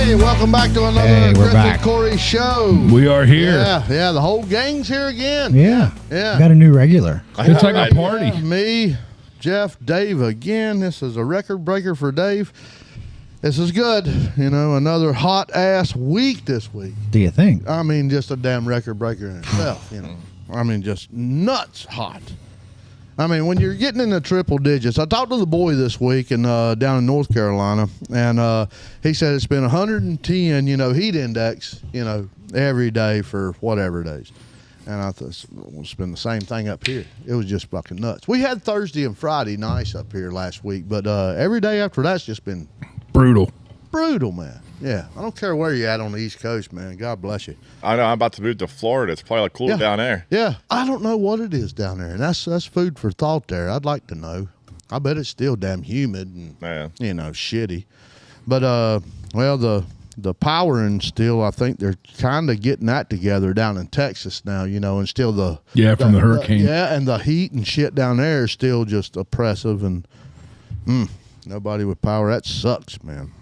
Hey, welcome back to another Griff and Corey show. We are here. Yeah, the whole gang's here again. Yeah. Got a new regular. It's like a party. Yeah, me, Jeff, Dave again. This is a record breaker for Dave. This is good. You know, another hot ass week this week. Do you think? I mean, just a damn record breaker in itself, you know. I mean, just nuts hot. I mean, when you're getting in the triple digits, I talked to the boy this week and down in North Carolina, and he said it's been 110, heat index, every day for whatever days. And I thought it's been the same thing up here. It was just fucking nuts. We had Thursday and Friday nice up here last week, but every day after that's just been brutal. Brutal, man. Yeah, I don't care where you're at on the East Coast, man. God bless you. I know. I'm about to move to Florida. It's probably cool down there. Yeah, I don't know what it is down there, and that's food for thought there. I'd like to know. I bet it's still damn humid and shitty. But the powering still, I think they're kind of getting that together down in Texas now, and still the hurricane. And the heat and shit down there is still just oppressive, and nobody with power. That sucks, man.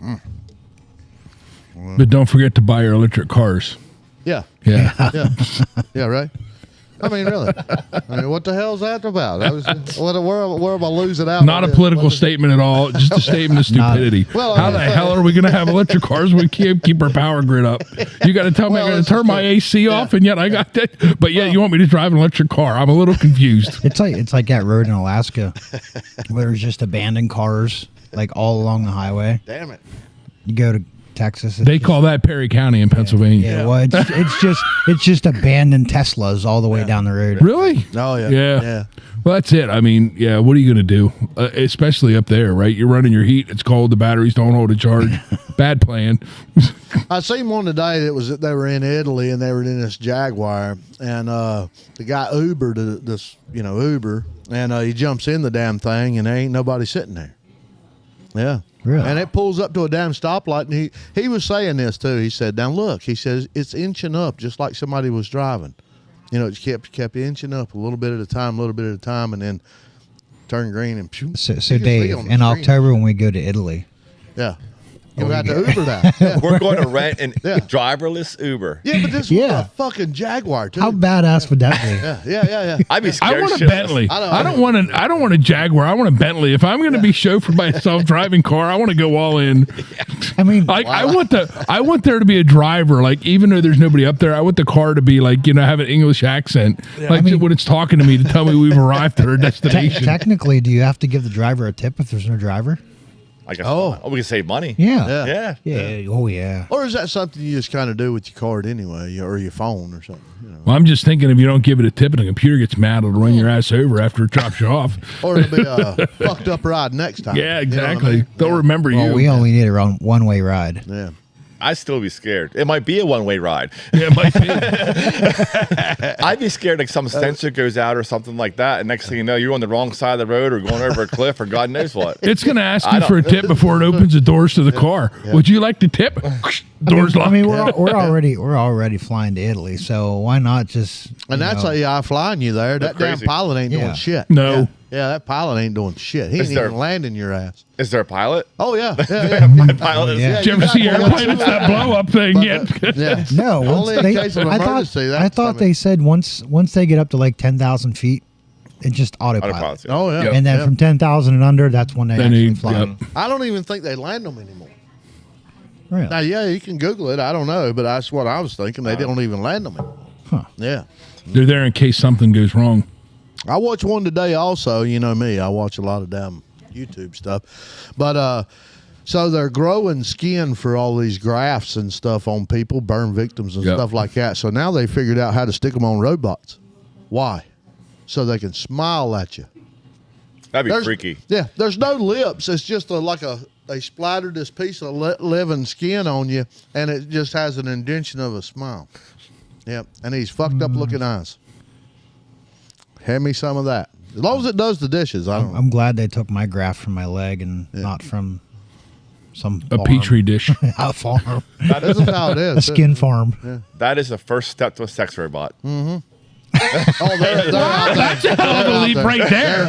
But don't forget to buy your electric cars. Yeah. Yeah. Yeah, right? I mean, really. I mean, what the hell's that about? Where am I losing out? Not a political statement at all. Just a statement of stupidity. How the hell are we going to have electric cars when we can't keep our power grid up? You got to tell me I got to turn my AC off, and yet I got that. But you want me to drive an electric car? I'm a little confused. It's like that road in Alaska where there's just abandoned cars like all along the highway. Damn it. You go to Texas. They call that Perry County in Pennsylvania. Yeah, well, it's just abandoned Teslas all the way down the road. Really? Oh yeah. Yeah. Well, that's it. I mean, what are you going to do? Especially up there, right? You're running your heat. It's cold. The batteries don't hold a charge. Bad plan. I seen one today that they were in Italy and they were in this Jaguar, and the guy Ubered this Uber, and he jumps in the damn thing and there ain't nobody sitting there. Yeah. Really? And it pulls up to a damn stoplight, and he was saying this too. He said, "Now look," he says, "it's inching up just like somebody was driving. It kept inching up a little bit at a time, and then turned green and." So Dave, in October when we go to Italy, you got to Uber that. Yeah. We're going to rent a driverless Uber. Yeah, but this was a fucking Jaguar too. How badass would that be? Yeah. I'd be scared. I want a Bentley. I don't want a Jaguar. I want a Bentley. If I'm going to be chauffeured by a self-driving car, I want to go all in. I mean, I want there to be a driver. Like, even though there's nobody up there, I want the car to be like, have an English accent. Yeah. Like, when it's talking to me to tell me we've arrived at our destination. Technically, do you have to give the driver a tip if there's no driver? We can save money. Yeah. Oh, yeah. Or is that something you just kind of do with your card anyway, or your phone or something? Well, I'm just thinking if you don't give it a tip and the computer gets mad, it'll run your ass over after it drops you off. Or it'll be a fucked up ride next time. Yeah, exactly. They'll remember you. We only need a one-way ride. Yeah. I'd still be scared. It might be a one-way ride. Yeah, it might be. I'd be scared like some sensor goes out or something like that, and next thing you know, you're on the wrong side of the road or going over a cliff or God knows what. It's going to ask you for a tip before it opens the doors to the car. Yeah. Would you like to tip? Doors locked. I mean, we're already flying to Italy, so why not just? And that's AI flying you there. That damn pilot ain't doing shit. No. Yeah, that pilot ain't doing shit. He ain't even landing your ass. Is there a pilot? Oh, yeah. My pilot is. Did you ever see airplane? It's that blow-up thing yet. No. Only in case of emergency. I thought they said once they get up to like 10,000 feet, it just autopilot. Oh, yeah. And then from 10,000 and under, that's when they actually fly. Yep. I don't even think they land them anymore. Really? Now, you can Google it. I don't know, but that's what I was thinking. They don't even land them anymore. Huh. Yeah. They're there in case something goes wrong. I watched one today also. You know me. I watch a lot of damn YouTube stuff. But so they're growing skin for all these grafts and stuff on people, burn victims and stuff like that. So now they figured out how to stick them on robots. Why? So they can smile at you. That'd be freaky. Yeah. There's no lips. It's just they splattered this piece of living skin on you, and it just has an indentation of a smile. Yep. And these fucked up looking eyes. Hand me some of that. As long as it does the dishes, I don't know. I'm glad they took my graft from my leg and not from a petri dish. A farm. This is how it is. A skin farm. Yeah. That is the first step to a sex robot. Mm-hmm. That's a hell of a leap right there.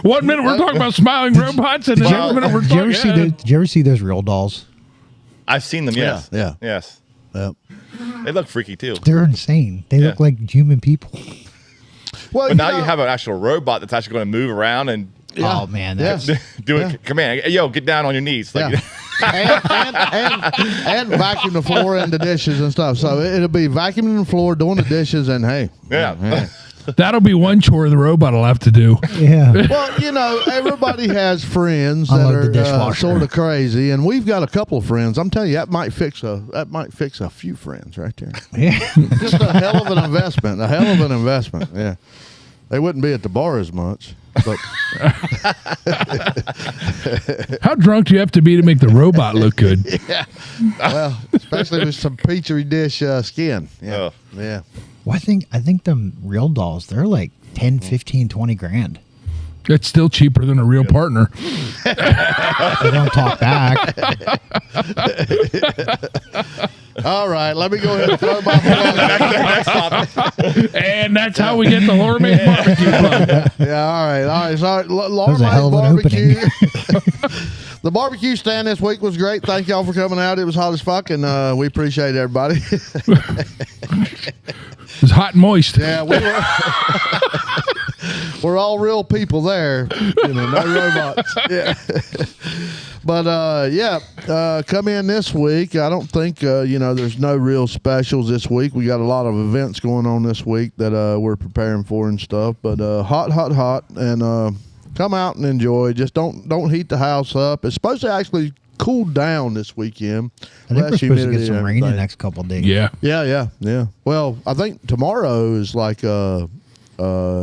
1 minute we're talking about smiling robots, and the next minute we're talking. Did you ever see those real dolls? I've seen them. Yes. Yeah. Yes. Yep. They look freaky too. They're insane. They look like human people. Well, But now you have an actual robot that's actually going to move around and Oh man, that's do it. Command. Hey, yo, get down on your knees. Like, and vacuum the floor and the dishes and stuff. So it'll be vacuuming the floor, doing the dishes, and hey. yeah. That'll be one chore the robot will have to do. yeah. Well, everybody has friends Unload the that are dishwasher. sort of crazy, and we've got a couple of friends. I'm telling you, that might fix a few friends right there. Yeah. Just a hell of an investment. A hell of an investment. Yeah, they wouldn't be at the bar as much. But How drunk do you have to be to make the robot look good? yeah, well, especially with some petri dish skin. Yeah, Oh. yeah. Well, I think the real dolls, they're like 10, 15, 20 grand. It's still cheaper than a real partner. They don't talk back. All right, let me go ahead and throw my Next topic. And that's how we get the Lower Main Barbecue Club. Yeah, all right. So, Laura was a hell of an Barbecue. The barbecue stand this week was great. Thank y'all for coming out. It was hot as fuck, and we appreciate everybody. It was hot and moist. Yeah, we were. We're all real people there, no robots. Yeah, but come in this week. I don't think there's no real specials this week. We got a lot of events going on this week that we're preparing for and stuff. But hot, and come out and enjoy. Just don't heat the house up. It's supposed to actually cool down this weekend. I think we're supposed to humidity get some and rain the everything. next couple of days. Yeah. Yeah. Well, I think tomorrow is like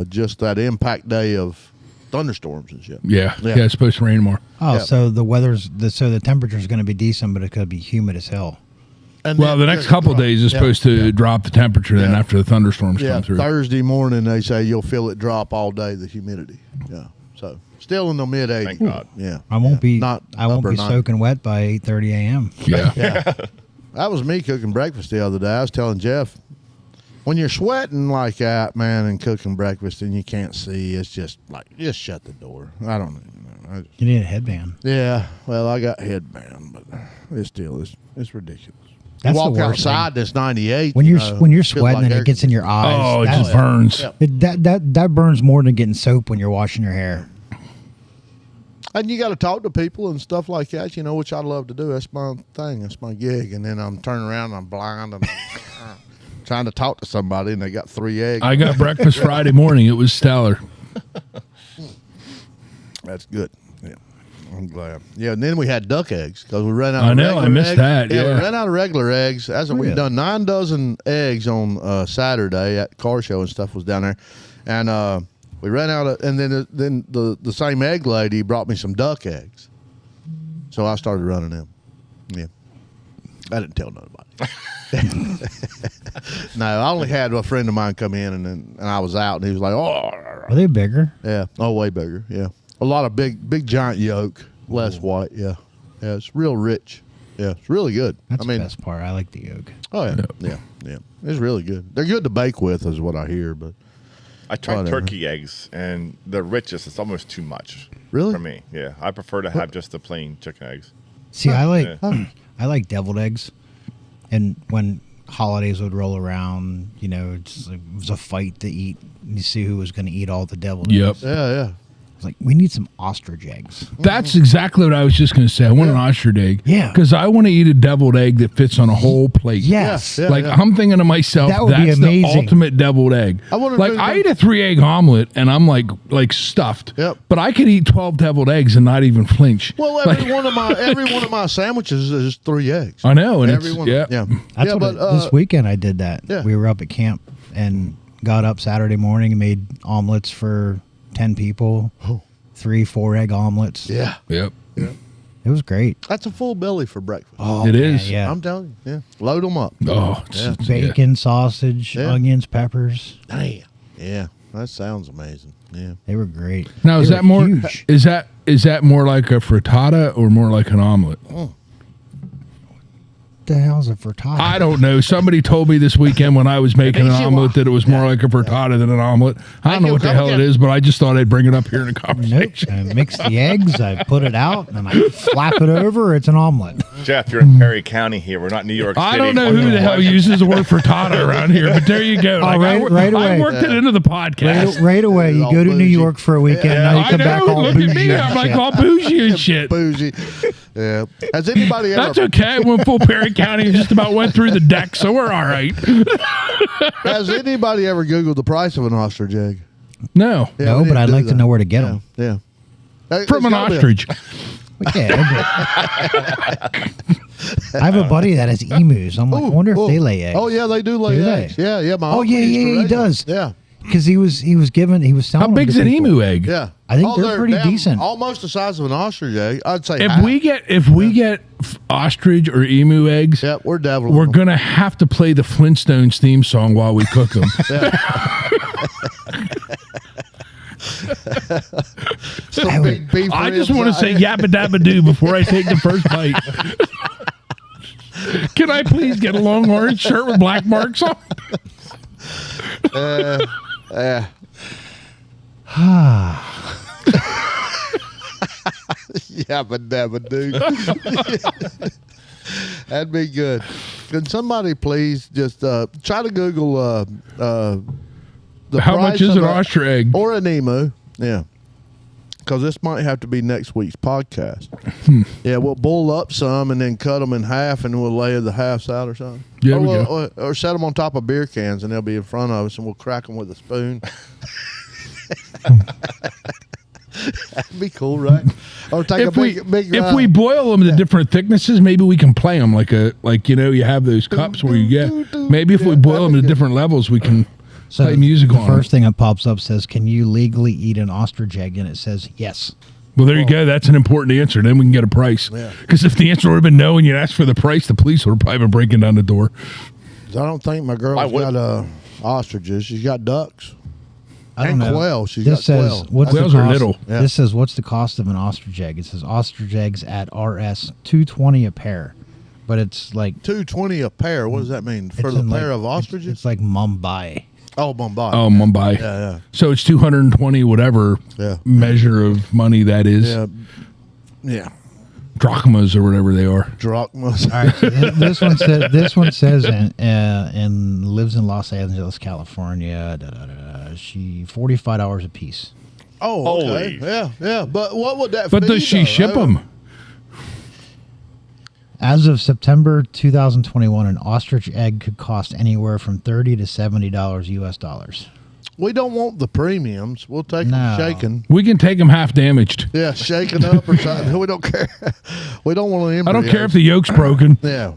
just that impact day of thunderstorms and shit. Yeah. Yeah. It's supposed to rain more. Oh, Yeah. so the temperature's going to be decent, but it could be humid as hell. And Well, then the next just couple of drop. days is Yeah. supposed to drop the temperature then Yeah. after the thunderstorms Yeah, come through. Thursday morning they say you'll feel it drop all day. The humidity. Yeah. So still in the mid 80s. Thank God. Yeah. I won't be Not I won't upper be 90s. soaking wet by 8:30 a.m. Yeah. Yeah. That was me cooking breakfast the other day. I was telling Jeff, when you're sweating like that, man, and cooking breakfast and you can't see, it's just like, just shut the door. I don't know. You need a headband. Yeah. Well, I got headband, but it's still, it's ridiculous. That's you walk the worst outside, that's 98. When you're know, when you're feels sweating like and air it gets in your eyes. Oh, it that's- just burns. Yeah. That burns more than getting soap when you're washing your hair. And you got to talk to people and stuff like that, which I love to do. That's my thing. That's my gig. And then I'm turning around and I'm blind and trying to talk to somebody, and they got 3 eggs. I got breakfast Friday morning. It was stellar. That's good. Yeah, I'm glad. Yeah, and then we had duck eggs because we ran out. I of know, I regular missed eggs. that, we yeah. ran out of regular eggs. We've done 9 dozen eggs on Saturday at car show and stuff was down there, and we ran out of. And then the same egg lady brought me some duck eggs, so I started running them. Yeah, I didn't tell nobody. No, I only had a friend of mine come in, and I was out, and he was like, "Oh, Are they bigger? yeah, oh, way bigger, yeah, a lot of big giant yolk, less white, yeah, it's real rich, yeah, it's really good. That's the best part. I like the yolk. Oh yeah, yeah, it's really good. They're good to bake with, is what I hear, but I tried Whatever. turkey eggs, and the richest is almost too much. Really? For me, yeah. I prefer to have just the plain chicken eggs. See, I like Yeah. I like deviled eggs, and when holidays would roll around, it was a fight to eat. You see who was going to eat all the deviled Yep. eggs. yeah. It's like, we need some ostrich eggs. That's exactly what I was just going to say. I want an ostrich egg. Yeah. Because I want to eat a deviled egg that fits on a whole plate. Yes. Yeah. Like, I'm thinking to myself, That would be that's the amazing. ultimate deviled egg. I wonder if Like, there's I been- eat a 3-egg omelet, and I'm like stuffed. Yep. But I could eat 12 deviled eggs and not even flinch. Well, every one of my sandwiches is 3 eggs. I know, and Every it's one, yeah. yeah. That's yeah, what but this weekend I did that. yeah. We were up at camp and got up Saturday morning and made omelets for 10 people. 3-4 egg omelets. yeah, Yep. It was great. that's a full belly for breakfast. Oh, It man, is. Yeah. I'm telling you, yeah, load them up. Oh, Yeah. it's- Bacon, sausage, Yeah. onions, peppers. Damn, yeah, that sounds amazing. Yeah. They were great. Now, is They that were more? huge. Is that more like a frittata or more like an omelet? the hell's a frittata? I don't know. Somebody told me this weekend when I was making an omelet that it was more like a frittata than an omelet. I don't know what the hell it is, but I just thought I'd bring it up here in a conversation. Nope. I mix the eggs, I put it out, and I flap it over. It's an omelet. Jeff, you're in Perry County here. We're not New York City. I don't know who the hell uses the word frittata around here, but there you go. Oh, right away. I worked it into the podcast. Right away. You go to New York for a weekend. Now you come back all look bougie. at me. I'm like all bougie and shit. Bougie. Yeah. Has anybody ever? That's okay. When full Perry County just about went through the deck, so we're all right. Has anybody ever Googled the price of an ostrich egg? No. Yeah, No, but I'd like to know where to get them. Yeah. From an ostrich. Yeah. I have a buddy that has emus. I'm like, I wonder if they lay eggs. Oh yeah, they do lay eggs. Yeah. My Oh uncle yeah, used to he raise them. does. Yeah. Because he was selling. How them big's to an people. emu egg? Yeah. I think they're pretty decent. Almost the size of an ostrich egg. I'd say. If we get ostrich or emu eggs, yeah, we're dabbling. we're gonna have to play the Flintstones theme song while we cook them. I just want to say yappa dabba doo before I take the first bite. Can I please get a long orange shirt with black marks on? Yappa dabba doo. That'd be good. Can somebody please just try to Google the How price much is of an ostrich egg? or an emu? Yeah. Because this might have to be next week's podcast. Yeah, we'll boil up some and then cut them in half, and we'll lay the halves out or something. Yeah, or set them on top of beer cans, and they'll be in front of us, and we'll crack them with a spoon. That'd be cool, right? Or take If big. we boil them to different thicknesses, maybe we can play them like you have those cups where you get. Maybe if we boil them to different levels, we can. Play music the on first thing that pops up says, "Can you legally eat an ostrich egg?" And it says yes. Well, there you go. That's an important answer. Then we can get a price. Because if the answer would have been no and you'd asked for the price, the police would have probably been breaking down the door. I don't think my girl's got ostriches. She's got ducks. I don't know. Quail. She's this got says, quail. What's Quails the are cost? little. Yeah. This says, what's the cost of an ostrich egg? It says ostrich eggs at RS $2.20 a pair. But it's like $2.20 a pair. What does that mean for it's the in pair like- of ostriches? It's like Mumbai. Oh, Mumbai. Oh, Mumbai. Yeah. So it's 220 whatever measure of money that is. Yeah. Drachmas or whatever they are. Drachmas. All right. So this one says and lives in Los Angeles, California. She $45 a piece. Oh, okay. Holy. Yeah. But what would that? But fee, does she though? ship them? As of September 2021, an ostrich egg could cost anywhere from $30 to $70 US dollars. We don't want the premiums. We'll take them shaken. We can take them half damaged. Yeah, shaken up or something. We don't care. We don't want embryos. I don't care if the yolk's broken. Yeah.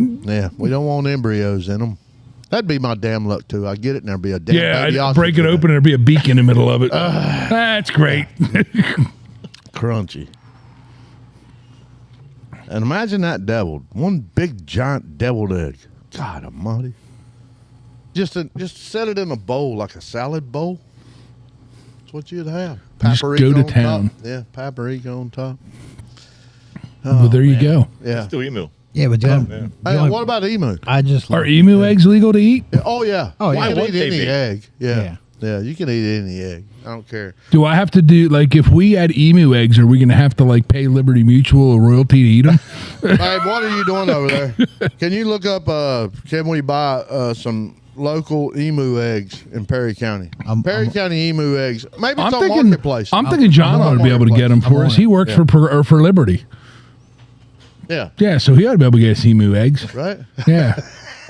We don't want embryos in them. That'd be my damn luck too. I get it, and there'd be a damn baby I'd ostrich break it in open and there'd be a beak in the middle of it. That's great. Crunchy. And imagine that deviled. One big giant deviled egg. God almighty. Just set it in a bowl like a salad bowl. That's what you'd have. Just go to on town. top. Yeah, paprika on top. Well, there you go. Yeah. Still emu. Yeah, but Hey, what about emu? I just Are emu eggs legal to eat? Oh yeah. Oh, yeah. You Why can would eat they any be? egg. Yeah, you can eat any egg. I don't care. Do I have to do, like, if we had emu eggs, are we going to have to, like, pay Liberty Mutual a royalty to eat them? Hey, what are you doing over there? Can you look up, can we buy some local emu eggs in Perry County? Perry County emu eggs. Maybe it's on Marketplace. I'm thinking John ought to be able to get them for us. He works for Liberty. Yeah. Yeah, so he ought to be able to get us emu eggs. Right? Yeah.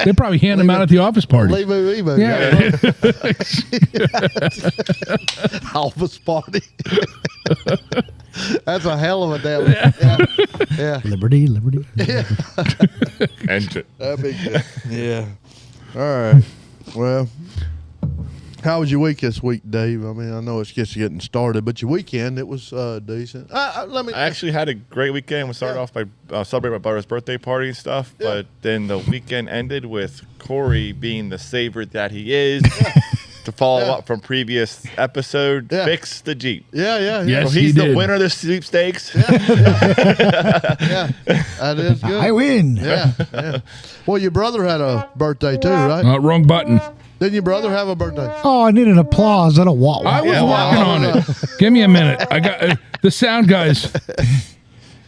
They probably hand them out at the office party. Emu. Yeah. Office party. That's a hell of a damn. Yeah. Liberty. And That'd be good. Yeah. All right. Well, how was your week this week, Dave? I mean, I know it's just getting started, but your weekend, it was decent. I actually had a great weekend. We started off by celebrating my brother's birthday party and stuff, but then the weekend ended with Corey being the savior that he is, to follow up from previous episode, fix the Jeep. Yeah. Yes, So he's he the did. winner of the sweepstakes. Yeah, that is good. I win. Yeah. Well, your brother had a birthday too, right? Wrong button. Didn't your brother have a birthday? Oh, I need an applause. I don't want I one. was working on it. Give me a minute. I got the sound guys.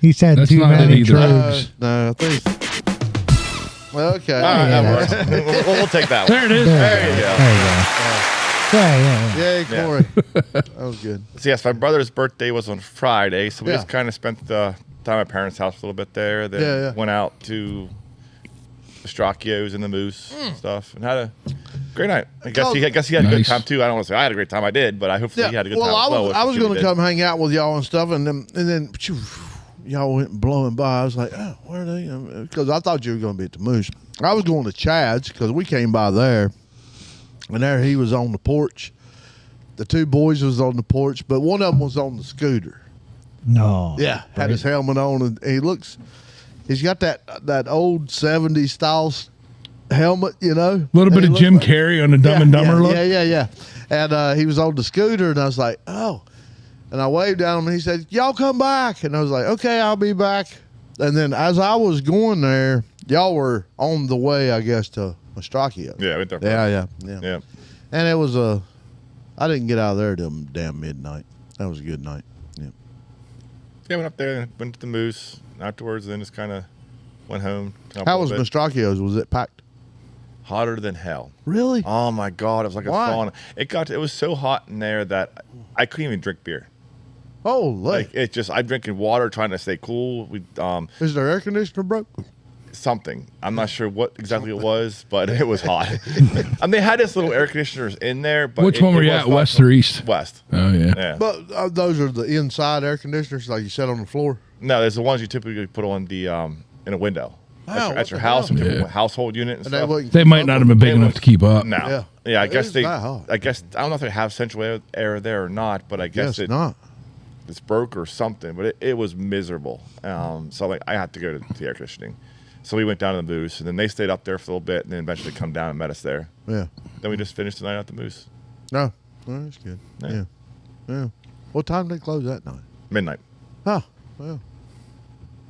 He said That's too not it many either. drugs. No, I think. Okay. All right, that works. We'll take that one. There it is. There you go. There you go. Yay, Corey. That was good. So yes, my brother's birthday was on Friday, so we Yeah. just kind of spent the time at my parents' house a little bit there. Then went out to the Stracchio's and the Moose and stuff, and had a great night. I guess he had a good Nice. time too. I don't want to say I had a great time. I did, but I hopefully he had a good time. Well, as well, I was if going he to did. come hang out with y'all and stuff, and then phew, y'all went blowing by. I was like, oh, where are they? Because I thought you were going to be at the Moose. I was going to Chad's because we came by there, and there he was on the porch. The two boys was on the porch, but one of them was on the scooter. No. Yeah, had his helmet on, and he's got that old 70s style helmet, you know. A little bit of Jim Carrey on the Dumb and Dumber look. Yeah. And he was on the scooter, and I was like, oh. And I waved at him, and he said, y'all come back. And I was like, okay, I'll be back. And then as I was going there, y'all were on the way, I guess, to Ostrich. Yeah, went there. Yeah. Yeah. And it was I didn't get out of there till damn midnight. That was a good night. Yeah. Yeah, went up there, went to the Moose afterwards, then just kind of went home. How was Ostrich's? Was it packed? Hotter than hell. Really? Oh my God, it was like a Why? sauna. It was so hot in there that I couldn't even drink beer. Oh, Like it just, I'm drinking water, trying to stay cool. We is their air conditioner broke? something. I'm not sure what exactly it was, but it was hot. They had this little air conditioners in there, but Which one were you at, west or east? West. Oh yeah. Yeah. But those are the inside air conditioners, like you said on the floor. No, there's the ones you typically put on the in a window Wow, at your what the house, hell? typical household unit and stuff. They might not have been big enough to keep up. No. Yeah. I It guess is they. that hot. I guess I don't know if they have central air there or not, but I guess Yes, not. it's broke or something. But it was miserable. So like I had to go to the air conditioning. So we went down to the Moose, and then they stayed up there for a little bit, and then eventually come down and met us there. Yeah. Then we just finished the night at the Moose. No. Well, that's good. Yeah. Yeah. What time did they close that night? Midnight. Oh, well.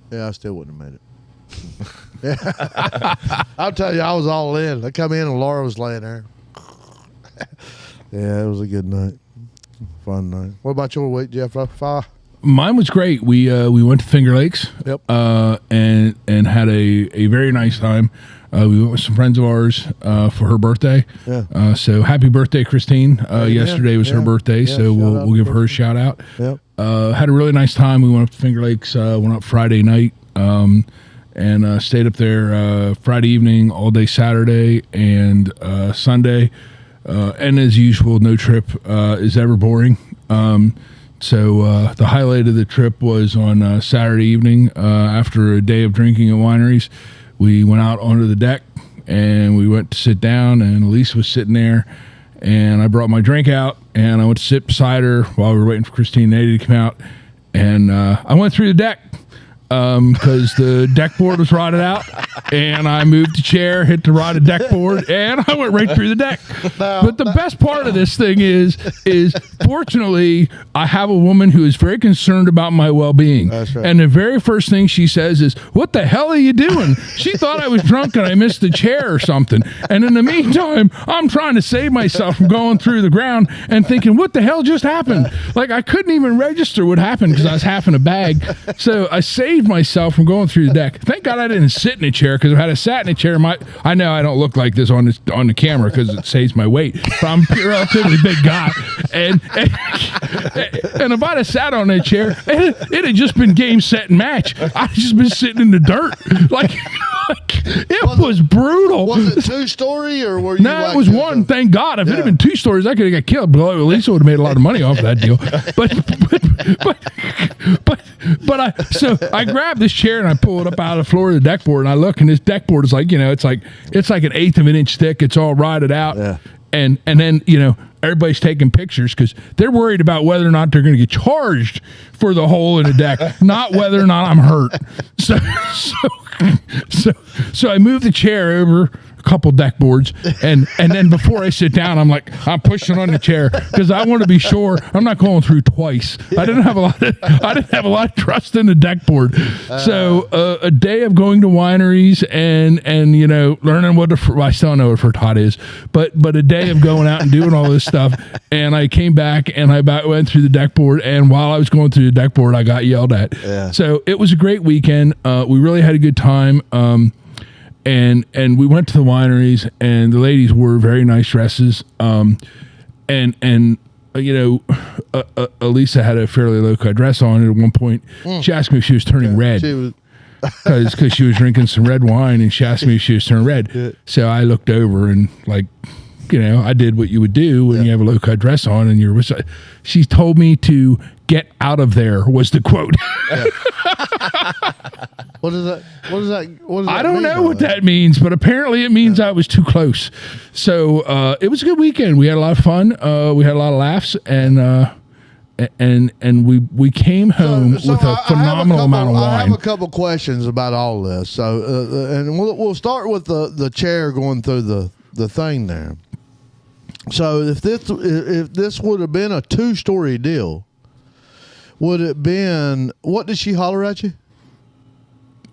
Yeah, I still wouldn't have made it. Yeah. I'll tell you, I was all in. I come in and Laura was laying there. Yeah, it was a good night. Fun night. What about your week, Jeff? Mine was great. We went to Finger Lakes. Yep. And had a very nice time. We went with some friends of ours for her birthday. Yeah. So happy birthday, Christine. Yesterday was her birthday, Yeah, so shout we'll out give to her a shout out. Yep. Had a really nice time. We went up to Finger Lakes. Went up Friday night. And stayed up there Friday evening, all day Saturday and Sunday. And as usual, no trip is ever boring. So the highlight of the trip was on Saturday evening. After a day of drinking at wineries, we went out onto the deck and we went to sit down, and Elise was sitting there, and I brought my drink out and I went to sit beside her while we were waiting for Christine and Eddie to come out, and I went through the deck because the deck board was rotted out, and I moved the chair, hit the rotted deck board, and I went right through the deck. But the best part of this thing is fortunately, I have a woman who is very concerned about my well-being. That's right. And the very first thing she says is, "What the hell are you doing?" She thought I was drunk and I missed the chair or something. And in the meantime, I'm trying to save myself from going through the ground and thinking, what the hell just happened? Like, I couldn't even register what happened because I was half in a bag. So I saved myself from going through the deck. Thank God I didn't sit in a chair, because if I had sat in a chair, I know I don't look like this on the camera because it saves my weight, but I'm a relatively big guy. And if I'd have sat on that chair, it had just been game, set, and match. I'd just been sitting in the dirt. Like it was brutal. Was it 2-story or were you? No, it was one. Thank God. If it had been 2 stories, I could have got killed. But at least I would have made a lot of money off of that deal. But I grabbed this chair and I pull it up out of the floor of the deck board, and I look, and this deck board is like, it's like an eighth of an inch thick. It's all rotted out. Yeah. And then, everybody's taking pictures because they're worried about whether or not they're going to get charged for the hole in the deck, not whether or not I'm hurt. So I moved the chair over a couple deck boards, and then before I sit down, I'm pushing on the chair because I want to be sure I'm not going through twice. I didn't have a lot of trust in the deck board. So a day of going to wineries and learning what I still don't know what frittata is, but a day of going out and doing all this stuff. And I came back and I went through the deck board, and while I was going through the deck board, I got yelled at. Yeah. So it was a great weekend. We really had a good time. And we went to the wineries, and the ladies wore very nice dresses. Elisa had a fairly low cut dress on at one point. She asked me if she was turning red. Because she was drinking some red wine, and she asked me if she was turning red. Yeah. So I looked over and I did what you would do when you have a low cut dress on and you're. She told me to get out of there was the quote. What does that I don't know what that means, but apparently it means I was too close. So it was a good weekend. We had a lot of fun. We had a lot of laughs, and we came home with a phenomenal amount of wine. I have a couple questions about all this. So and we'll start with the chair going through the thing there. So if this would have been a 2-story deal, would it been, what did she holler at you?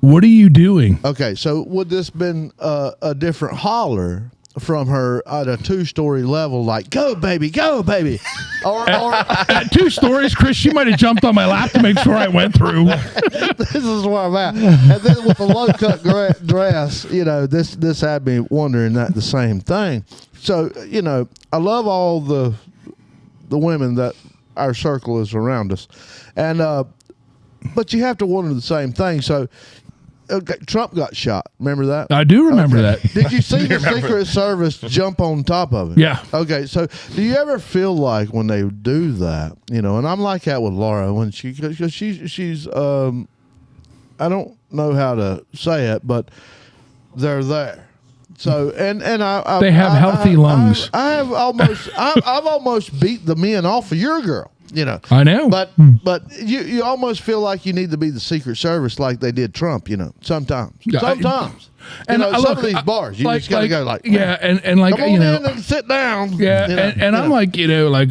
What are you doing? Okay, so would this been a different holler from her at a 2-story level, like "Go baby, go baby," or at 2 stories, Chris, she might have jumped on my lap to make sure I went through. This is where I'm at. And then with the low cut dress, this had me wondering that the same thing. So I love all the women that our circle is around us, and but you have to wonder the same thing. So. Okay, Trump got shot. Remember that? I do remember that. Did you see the Secret Service jump on top of it? Yeah. Okay, so do you ever feel like when they do that, and I'm like that with Laura when because she's I don't know how to say it, but they're there. So and I they have healthy lungs. I've almost beat the men off of your girl. I know, but you almost feel like you need to be the Secret Service like they did Trump. Sometimes. And some of these bars, you just gotta go like, and come on in and sit down. Yeah, and I'm like,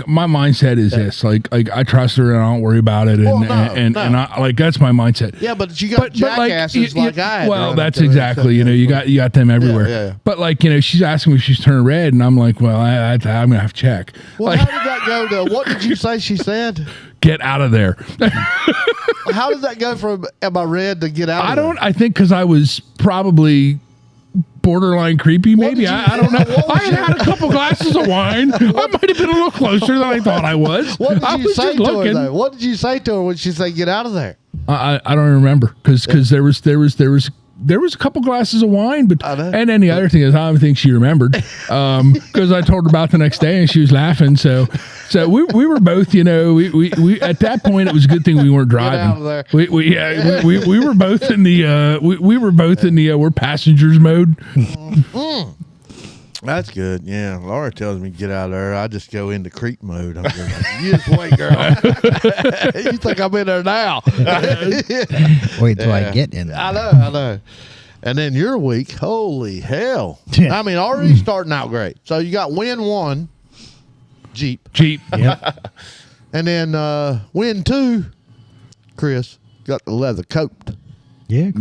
my mindset is this, like I trust her and I don't worry about it, and I that's my mindset. Yeah, but you got jackasses like I had. Well, that's exactly, you got them everywhere. Yeah. But she's asking me if she's turning red, and I'm like, well, I'm gonna have to check. Well, how did that go to? What did you say she said? Get out of there. How did that go from am I red to get out of there? I think because I was probably borderline creepy, maybe. I don't know. I had a couple glasses of wine. I might have been a little closer than I thought I was. What did you say to her, though? What did you say to her when she said get out of there? I don't remember because there was a couple glasses of wine, and then the other thing is I don't think she remembered because I told her about the next day and she was laughing. So we were both, we at that point it was a good thing we weren't driving. Get out of there. We were both in the we're passengers mode. That's good. Yeah, Laura tells me get out of there. I just go into creep mode. I'm just like, you just wait, girl. You think I'm in there now? Wait till I get in there. I know. And then your week, holy hell! I mean, already starting out great. So you got win 1, Jeep. Yep. And then win 2, Chris got the leather coat. Yeah.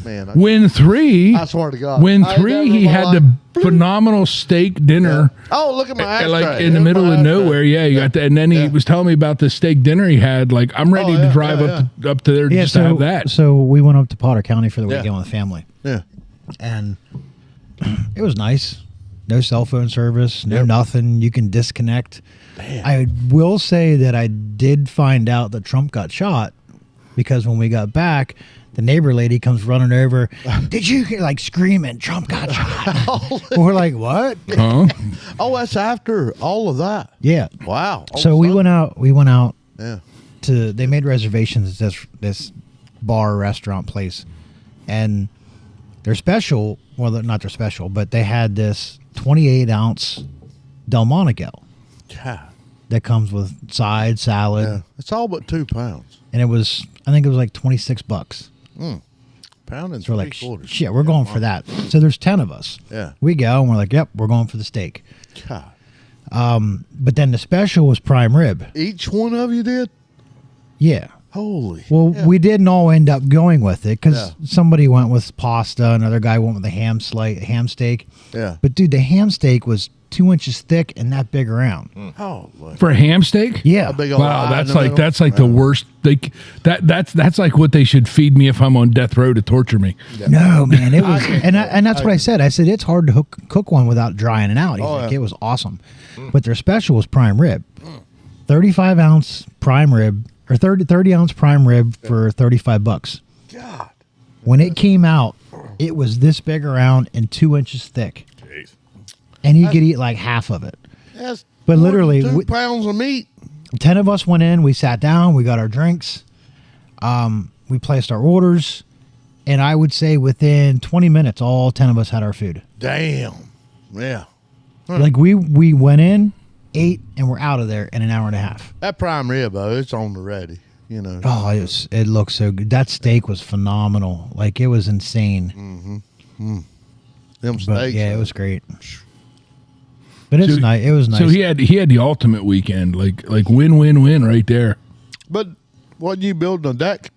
Man. Win 3. I swear to God. Win 3, he had the phenomenal steak dinner. Yeah. Oh, look at my ashtray. In the middle of nowhere. Yeah, you got that. And then he was telling me about the steak dinner he had. Like, I'm ready to drive up to there just to have that. So we went up to Potter County for the weekend with the family. Yeah. And it was nice. No cell phone service, no nothing. You can disconnect. Damn. I will say that I did find out that Trump got shot because when we got back, the neighbor lady comes running over. Did you hear screaming, Trump got shot? We're like, what? Huh? Oh, that's after all of that. Yeah. Wow. So we went out. Yeah. They made reservations at this bar restaurant place, and they're special. Well, not their special, but they had this 28-ounce Del Monte that comes with side salad. Yeah. It's all but 2 pounds. And I think it was like $26. pound and So we're like, 3/4. shit, we're going for that. So there's 10 of us. Yeah. We go and we're like, yep, we're going for the steak. God. But then the special was prime rib. Each one of you did? Yeah. Holy. Well, yeah. we didn't all end up going with it because Yeah. somebody went with pasta, another guy went with the ham steak. Yeah. But dude, the ham steak was 2 inches thick and that big around. Holy. For a ham steak? Yeah. A big old Wow, eye that's in the like middle? the worst. That's like what they should feed me if I'm on death row to torture me. No, man, it was, and that's what I said. I said it's hard to cook one without drying it out. He's like, it was awesome, but their special was prime rib, 35-ounce prime rib or 30-ounce prime rib for $35. God. When it came out, it was this big around and 2 inches thick, Jeez. and you could eat like half of it. That's But more than literally, 2 pounds of meat. 10 of us went in. We sat down. We got our drinks. We placed our orders. And I would say within 20 minutes, all 10 of us had our food. Damn. Yeah. Like we went in, ate, and we're out of there in an hour and a half. That prime rib, though, it's on the ready. You know. Oh, it looked so good. That steak was phenomenal. Like, it was insane. Them But steaks. yeah, it was great. But it's So- nice. It was nice. So he had the ultimate weekend, like win right there. But wasn't you building a deck?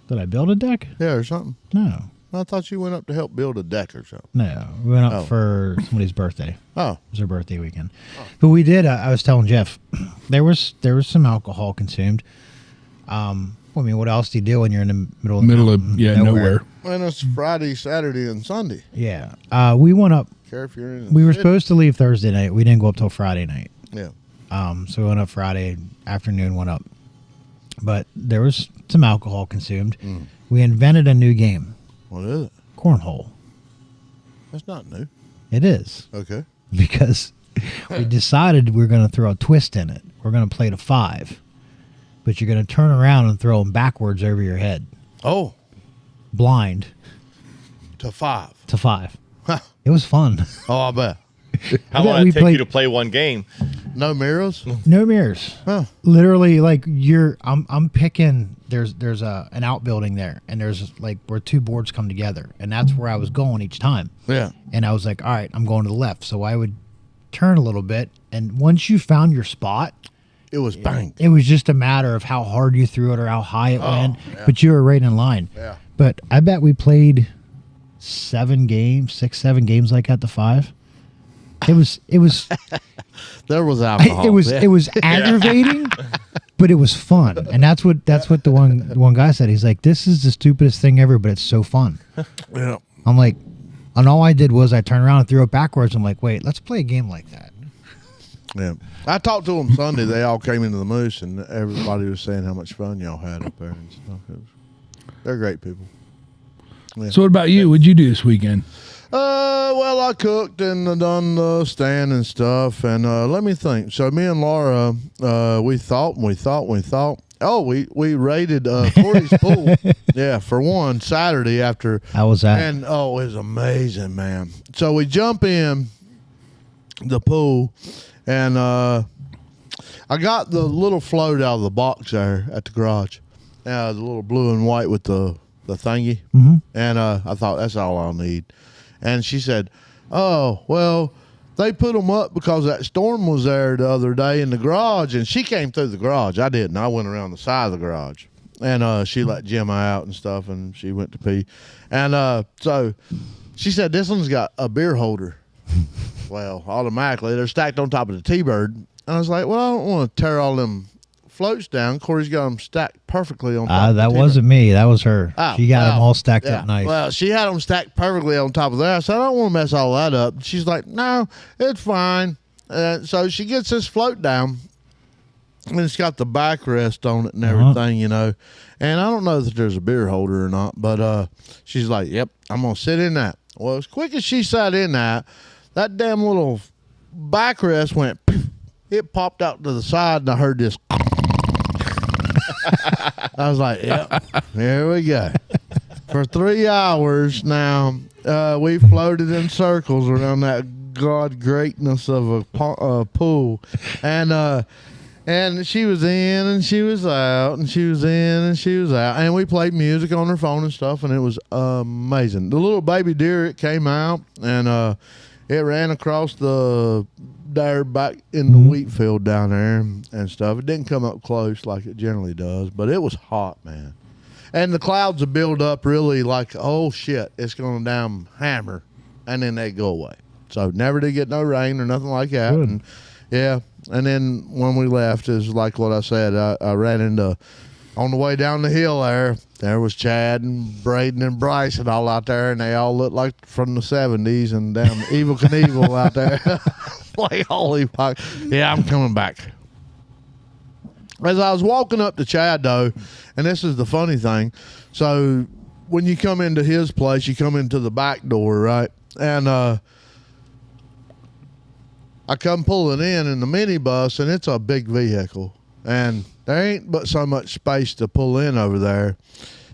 Did I build a deck? Yeah, or something? No. I thought you went up to help build a deck or something. No. We went up Oh. for somebody's birthday. Oh. It was her birthday weekend. But we did. I was telling Jeff, there was some alcohol consumed. I mean, what else do you do when you're in the middle of nowhere. And it's Friday, Saturday, and Sunday. Yeah. We went up. Care if you're in. We were the city. supposed to leave Thursday night. We didn't go up till Friday night. Yeah. So we went up Friday afternoon. Went up, but there was some alcohol consumed. We invented a new game, What is it? cornhole. That's not new. It is Okay. because we decided we're going to throw a twist in it. We're going to play to 5, but you're going to turn around and throw them backwards over your head, Oh, blind to 5. to 5. Huh. It was fun. Oh, I bet. How bet long we did it take played- you to play one game? No mirrors? No mirrors. Huh. Literally, like I'm picking. There's an outbuilding there, and there's like where 2 boards come together, and that's where I was going each time. Yeah. And I was like, all right, I'm going to the left, so I would turn a little bit, and once you found your spot, It was bang. it was just a matter of how hard you threw it or how high it went, yeah. but you were right in line. Yeah. But I bet we played 7 games like that to 5. It was There was alcohol. Yeah. it was aggravating, but it was fun, and that's what the one guy said. He's like, "This is the stupidest thing ever, but it's so fun." Yeah. I'm like, and all I did was I turned around and threw it backwards. I'm like, wait, let's play a game like that. Yeah. I talked to them Sunday. They all came into the Moose, and everybody was saying how much fun y'all had up there and stuff. They're great people. Yeah. So what about you? What'd you do this weekend? Well, I cooked and done the stand and stuff, and let me think. So me and Laura, we thought. Oh, we raided Corey's pool. Yeah, for one, Saturday after. How was that? And oh, it was amazing, man. So we jump in the pool, and I got the little float out of the box there at the garage. The little blue and white with the thingy. Mm-hmm. And I thought, that's all I'll need. And she said, oh, well, they put them up because that storm was there the other day in the garage. And she came through the garage. I didn't. I went around the side of the garage. And she let Jim out and stuff, and she went to pee. And so she said, this one's got a beer holder. Well, automatically, they're stacked on top of the T-Bird. And I was like, well, I don't want to tear all them floats down. Corey's got them stacked perfectly on top of the that T-Bird. wasn't me. That was her. Oh, She got them all stacked yeah. up nice. Well, she had them stacked perfectly on top of there. I said, I don't want to mess all that up. She's like, no, it's fine. So she gets this float down, and it's got the backrest on it and everything, you know. And I don't know that there's a beer holder or not, but she's like, yep, I'm going to sit in that. Well, as quick as she sat in that damn little backrest went, it popped out to the side, and I heard this. I was like, yep, here we go. For 3 hours now, we floated in circles around that god greatness of a pool. And And she was in and she was out and she was in and she was out. And we played music on her phone and stuff, and it was amazing. The little baby deer, it came out and it ran across there back in the wheat field down there and stuff. It didn't come up close like it generally does, but it was hot, man. And the clouds would build up really like, oh shit, it's going to damn hammer, and then they go away. So never did get no rain or nothing like that. Good. And yeah, and then when we left, is like what I said. I ran into on the way down the hill there was Chad and Braden and Bryce and all out there, and they all looked like from the 70s and damn Evil Knievel out there. Like, holy fuck. Yeah, I'm coming back. As I was walking up to Chad, though, and this is the funny thing. So when you come into his place, you come into the back door, right? And I come pulling in the minibus, and it's a big vehicle. And there ain't but so much space to pull in over there.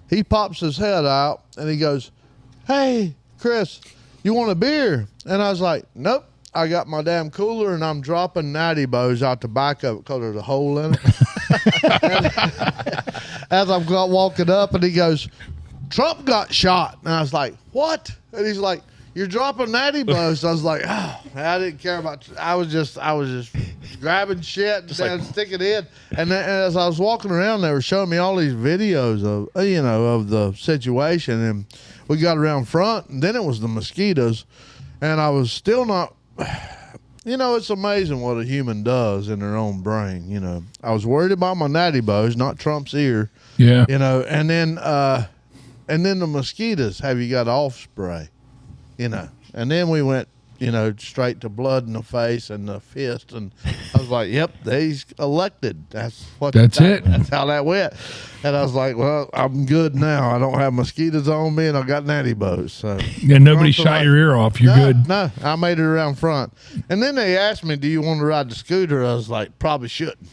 He pops his head out, and he goes, "Hey, Chris, you want a beer?" And I was like, "Nope. I got my damn cooler, and I'm dropping Natty Bows out the back of it because there's a hole in it." As I'm walking up, and he goes, "Trump got shot." And I was like, "What?" And he's like, "You're dropping Natty Bows." I was like, "Oh, I didn't care about." I was just grabbing shit and sticking it in. And then, as I was walking around, they were showing me all these videos of of the situation. And we got around front, and then it was the mosquitoes, and I was still not. It's amazing what a human does in their own brain. I was worried about my Natty Bows, not Trump's ear. Yeah. And then the mosquitoes. Have you got off spray? And then we went, straight to blood in the face and the fist, and I was like, "Yep, he's elected." That's it. That's how that went. And I was like, "Well, I'm good now. I don't have mosquitoes on me, and I got Natty Bows." So yeah, nobody shot your ear off. You're good. No, I made it around front. And then they asked me, "Do you want to ride the scooter?" I was like, "Probably shouldn't."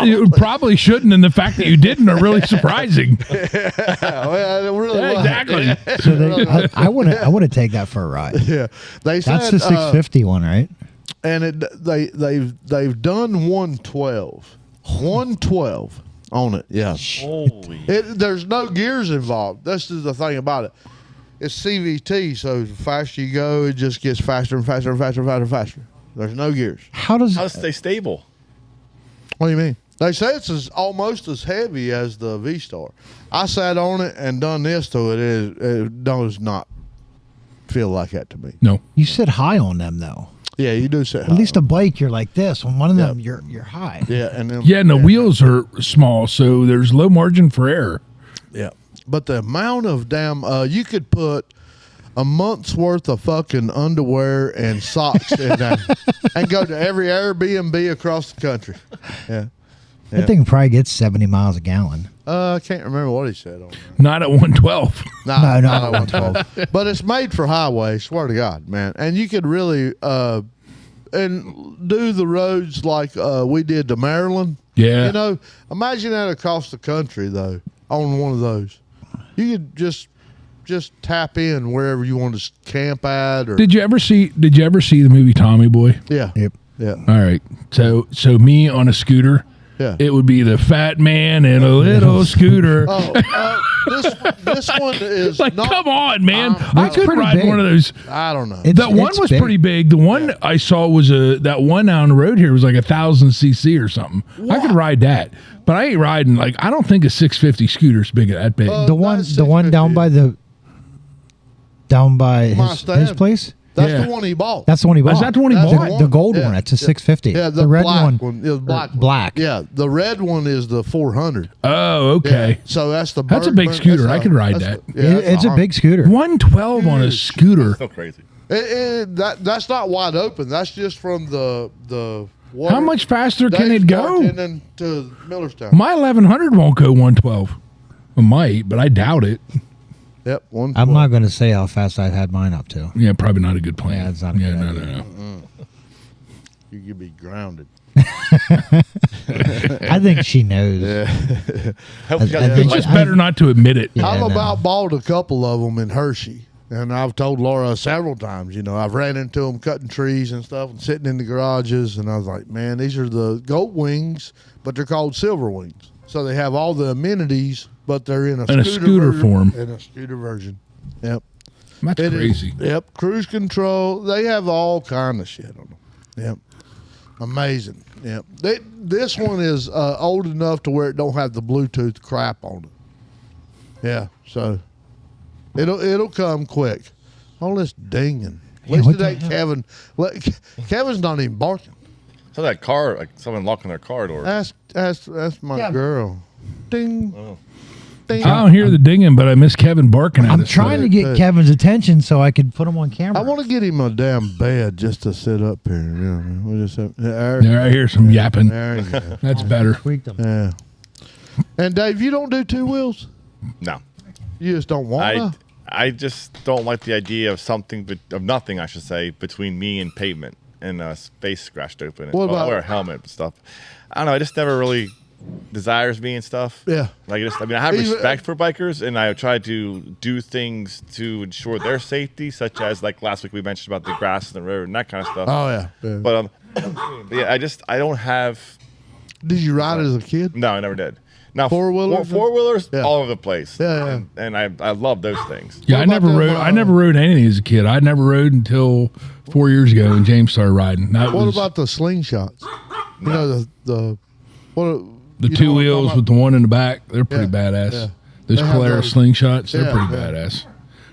You probably shouldn't, and the fact that you didn't are really surprising. Well, it really was. Exactly. So I want to take that for a ride. Yeah, they said That's the 650 one, right? And they've done 112 on it. Yeah, Holy. there's no gears involved. This is the thing about it. It's CVT, so the faster you go, it just gets faster and faster and faster and faster and faster. There's no gears. How does it stay stable? What do you mean? They say it's almost as heavy as the V-Star. I sat on it and done this to it. It does not feel like that to me. No. you sit high on them though? Yeah, you do sit At least a bike, you're like this. On one of them, you're high. Yeah, and then Yeah, and the wheels are small, so there's low margin for error. Yeah, but the amount of damn you could put a month's worth of fucking underwear and socks in that and go to every Airbnb across the country. Yeah. That thing probably gets 70 miles a gallon. I can't remember what he said on there. Not at 112. No, not at 112. But it's made for highway, swear to God, man. And you could really and do the roads like we did to Maryland. Yeah. Imagine that across the country though, on one of those. You could just tap in wherever you want to camp at. Or Did you ever see the movie Tommy Boy? yeah, Yep. yeah, All right. So me on a scooter. yeah. It would be the fat man in a little scooter. This one is Like, not, come on, man! I It's could pretty ride big. one of those. I don't know. It's- That one it's was big. pretty big. The one I saw was that one down the road here was like 1,000 cc or something. I could ride that, but I ain't riding I don't think a 650 scooter's that big. The one that's down 650. by My his stand. place. That's Yeah. the one he bought. That's the one he bought. Is that the one he That's bought? the The gold Yeah. one. It's a 650. Yeah, the red black one. is black. one. Black. Yeah, the red one is the 400. Oh, okay. Yeah, so that's the. That's a Birdman. big scooter. That's I could ride that's that. the- yeah, It's a big scooter. 112 on a scooter. So crazy. That's not wide open. That's just from the water. How much faster can Dave's it go? and then to Millerstown. My 1100 won't go 112. It might, but I doubt it. Yep, one. I'm not going to say how fast I've had mine up to. Yeah, probably not a good plan. Yeah, it's not a good no, idea. no. You could be grounded. I think she knows. Hope you I got think It's just better not to admit it. Yeah, I've no. about bought a couple of them in Hershey, And I've told Laura several times, I've ran into them cutting trees and stuff and sitting in the garages. And I was like, man, these are the goat wings, but they're called silver wings. So they have all the amenities, but they're in a scooter form. In a scooter version. Yep. That's crazy. Yep. Cruise control. They have all kind of shit on them. Yep. Amazing. Yep. This one is old enough to where it don't have the Bluetooth crap on it. Yeah. So it'll come quick. All this dinging. At least today, Kevin. Kevin's not even barking. So that car, like someone locking their car door. That's my girl. Ding. Oh. Ding. I don't hear the dinging, but I miss Kevin barking at us. I'm trying to get Kevin's attention so I could put him on camera. I want to get him a damn bed just to sit up here. We'll just there, I hear some yapping. There you go. That's better. Tweaked him. Yeah. And Dave, you don't do two wheels? No. You just don't want to? I just don't like the idea of nothing, I should say, between me and pavement and face scratched open. What about, I wear a helmet and stuff. I don't know. I just never really desires me and stuff. Yeah. I have respect for bikers, and I try to do things to ensure their safety, such as like last week we mentioned about the grass and the road and that kind of stuff. Oh yeah. But I don't have. Did you ride as a kid? No, I never did. Now four-wheelers, yeah. All over the place. Yeah. And I love those things. Yeah, I never rode anything as a kid. I never rode until 4 years ago when James started riding. What about the slingshots? The two wheels with the one in the back, they're pretty badass. Yeah. Those Polaris slingshots, they're pretty badass.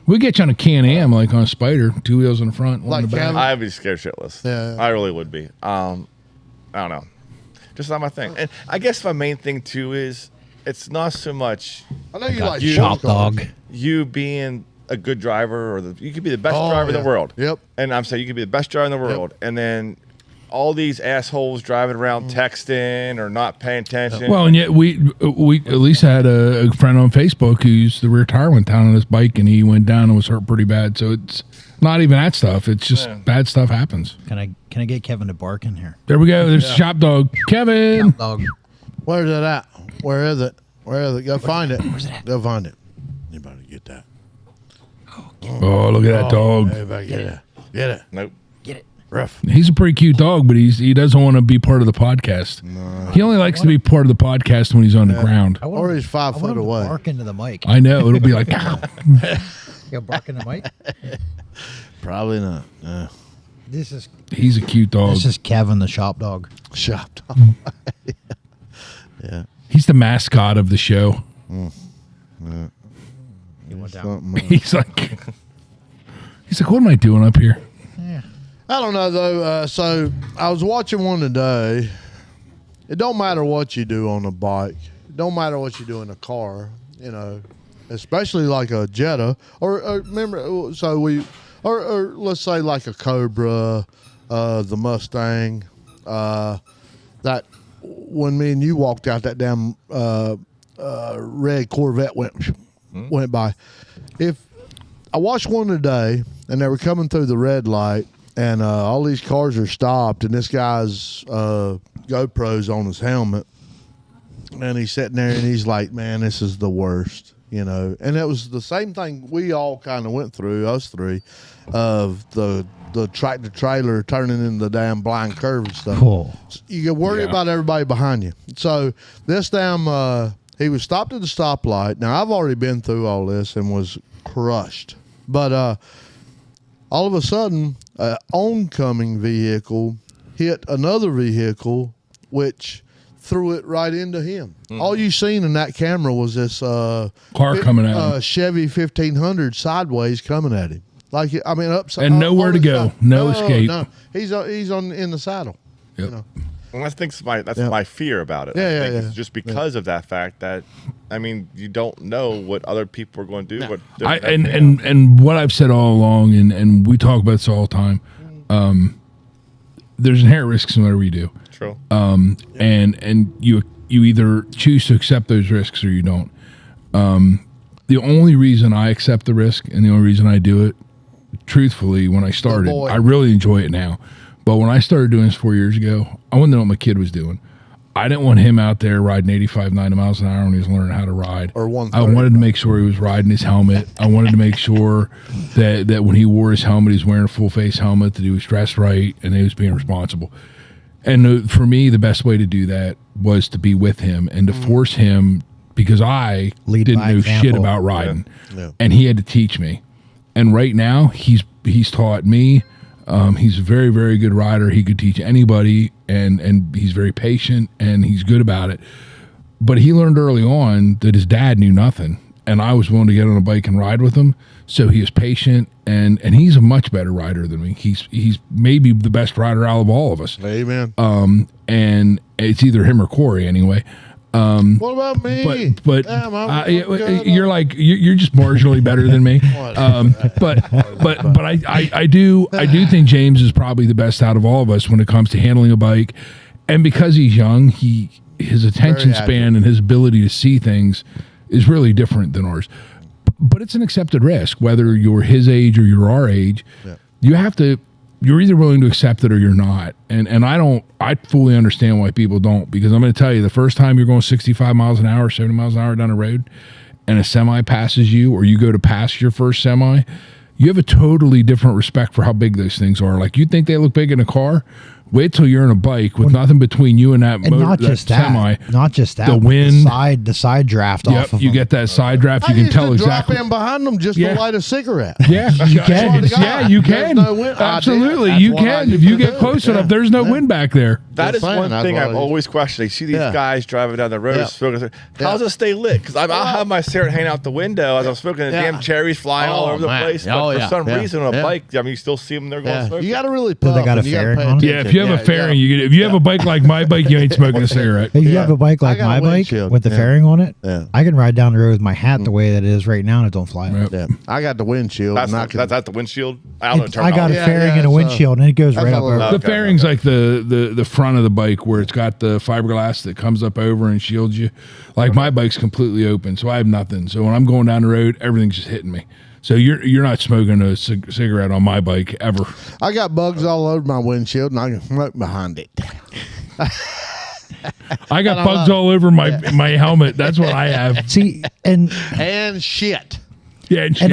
We get you on a Can-Am, like on a Spider, 2 wheels in the front, one in the back. I'd be scared shitless. Yeah. I really would be. I don't know. Just not my thing. And I guess my main thing, too, is it's not so much... I know you like Shop Dog. You being a good driver, you could be the best driver in the world. Yep. And I'm saying you could be the best driver in the world. Yep. And then... all these assholes driving around texting or not paying attention. Well, and yet we at least had a friend on Facebook who's the rear tire went down on his bike and he went down and was hurt pretty bad. So it's not even that stuff. It's just bad stuff happens. Can I get Kevin to bark in here? There we go. There's Shop Dog. Kevin. Shop Dog. Where's it at? Where is it? Go find it. Where's it at? Go find it. Anybody get that? Oh, look at that dog. Everybody get it. Get it. Nope. Get it. Rough. He's a pretty cute dog, but he doesn't want to be part of the podcast. No. He only likes to be part of the podcast when he's on the ground. Or he's 5 foot away. Bark into the mic. I know. It'll be like, You'll bark in the mic? Probably not. He's a cute dog. This is Kevin, the Shop Dog. Shop Dog. Yeah. He's the mascot of the show. Yeah. He went down. He's like, what am I doing up here? Yeah. I don't know though. So I was watching one today. It don't matter what you do on a bike. It don't matter what you do in a car. Especially like a Jetta or remember. So or let's say like a Cobra, the Mustang. That when me and you walked out, that damn red Corvette went by. If I watched one today and they were coming through the red light. And all these cars are stopped, and this guy's GoPro's on his helmet. And he's sitting there, and he's like, man, this is the worst, And it was the same thing we all kind of went through, us three, of the tractor-trailer turning in the damn blind curve and stuff. Cool. You get worried about everybody behind you. So this damn, he was stopped at the stoplight. Now, I've already been through all this and was crushed. But all of a sudden... an oncoming vehicle hit another vehicle, which threw it right into him. Mm-hmm. All you seen in that camera was this car coming at him. Chevy 1500 sideways coming at him. Upside and nowhere to go, no escape. No, he's in the saddle. Yep. Well, I think that's my fear about it. Yeah. Just because of that fact that, you don't know what other people are going to do. No. And what I've said all along, and we talk about this all the time, there's inherent risks in whatever you do. True. And you either choose to accept those risks or you don't. The only reason I accept the risk and the only reason I do it, truthfully, when I started, I really enjoy it now. But when I started doing this 4 years ago, I wanted to know what my kid was doing. I didn't want him out there riding 85, 90 miles an hour when he was learning how to ride. Or I wanted to make sure he was riding his helmet. I wanted to make sure that when he wore his helmet, he was wearing a full face helmet, that he was dressed right, and he was being responsible. And for me, the best way to do that was to be with him and to force him, because I didn't know shit about riding, and he had to teach me. And right now, he's taught me. He's a very, very good rider. He could teach anybody, and he's very patient, and he's good about it. But he learned early on that his dad knew nothing, and I was willing to get on a bike and ride with him. So he is patient, and he's a much better rider than me. He's maybe the best rider out of all of us. Amen. And it's either him or Corey anyway. What about me? But Damn, you're just marginally better than me. But I do think James is probably the best out of all of us when it comes to handling a bike, and because he's young, his attention span and his ability to see things is really different than ours. But it's an accepted risk, whether you're his age or you're our age. Yeah. You're either willing to accept it or you're not. And I fully understand why people don't, because I'm going to tell you, the first time you're going 65 miles an hour, 70 miles an hour down the road, and a semi passes you, or you go to pass your first semi, you have a totally different respect for how big those things are. Like, you think they look big in a car? Wait till you're in a bike with nothing between you and that motor, not just that semi. Not just that. The wind, the side draft off of you them. get that side draft. You I can tell used to exactly. drop in behind them just to light a cigarette. Yeah, you can. Yeah, you can. No wind. Absolutely, you can. If you get close enough, there's no wind back there. That is one thing I've always questioned. I see these guys driving down the road smoking. How does it stay lit? Because I'll have my cigarette hanging out the window as I'm smoking, and damn cherries flying all over the place. But for some reason on a bike, I mean, you still see them there going smoking. You got to really puff. They got a fairing on it? Yeah, if you have a fairing, if you have a bike like my bike, you ain't smoking a cigarette. If you have a bike like my bike with the fairing on it, I can ride down the road with my hat the way that it is right now, and it don't fly out. Yeah, I got the windshield. That's the windshield. I don't know. I got a fairing and a windshield, and it goes right up over. The fairing's like the front of the bike, where it's got the fiberglass that comes up over and shields you. Like, my bike's completely open, so I have nothing. So when I'm going down the road, everything's just hitting me. So you're not smoking a cigarette on my bike ever. I got bugs all over my windshield, and I can smoke behind it. I got bugs all over my helmet. That's what I have. See, and shit. Yeah, and shit.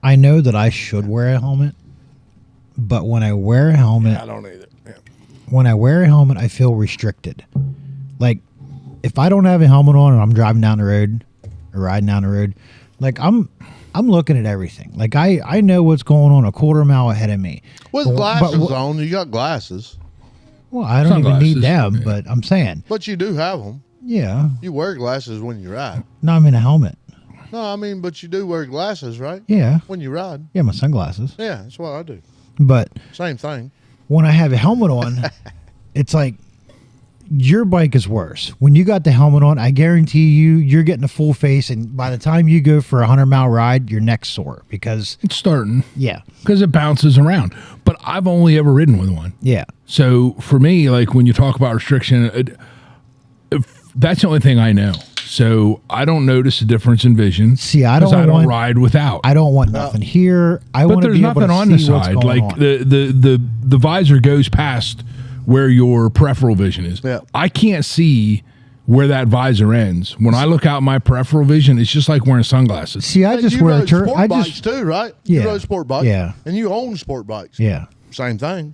I know that I should wear a helmet, but when I wear a helmet, I don't either. Yeah. When I wear a helmet, I feel restricted. Like, if I don't have a helmet on and I'm driving down the road or riding down the road, like, I'm looking at everything. Like, I know what's going on a quarter mile ahead of me. With glasses on, you got glasses. Well, I don't even need them, but I'm saying. But you do have them. Yeah. You wear glasses when you ride. No, I'm in a helmet. No, I mean, but you do wear glasses, right? Yeah. When you ride. Yeah, my sunglasses. Yeah, that's what I do. But same thing. When I have a helmet on, it's like, your bike is worse. When you got the helmet on, I guarantee you're getting a full face, and by the time you go for a 100-mile ride, your neck's sore because it's starting. Yeah, because it bounces around. But I've only ever ridden with one. Yeah. So for me, like, when you talk about restriction, that's the only thing I know. So I don't notice a difference in vision. See, I don't ride without. I don't want nothing here. But there's nothing on the side. Like, the visor goes past where your peripheral vision is. Yeah. I can't see where that visor ends. When I look out my peripheral vision, it's just like wearing sunglasses. See, I just wear sport bikes too, right? Yeah. You rode sport bikes. Yeah. And you own sport bikes. Yeah. Same thing.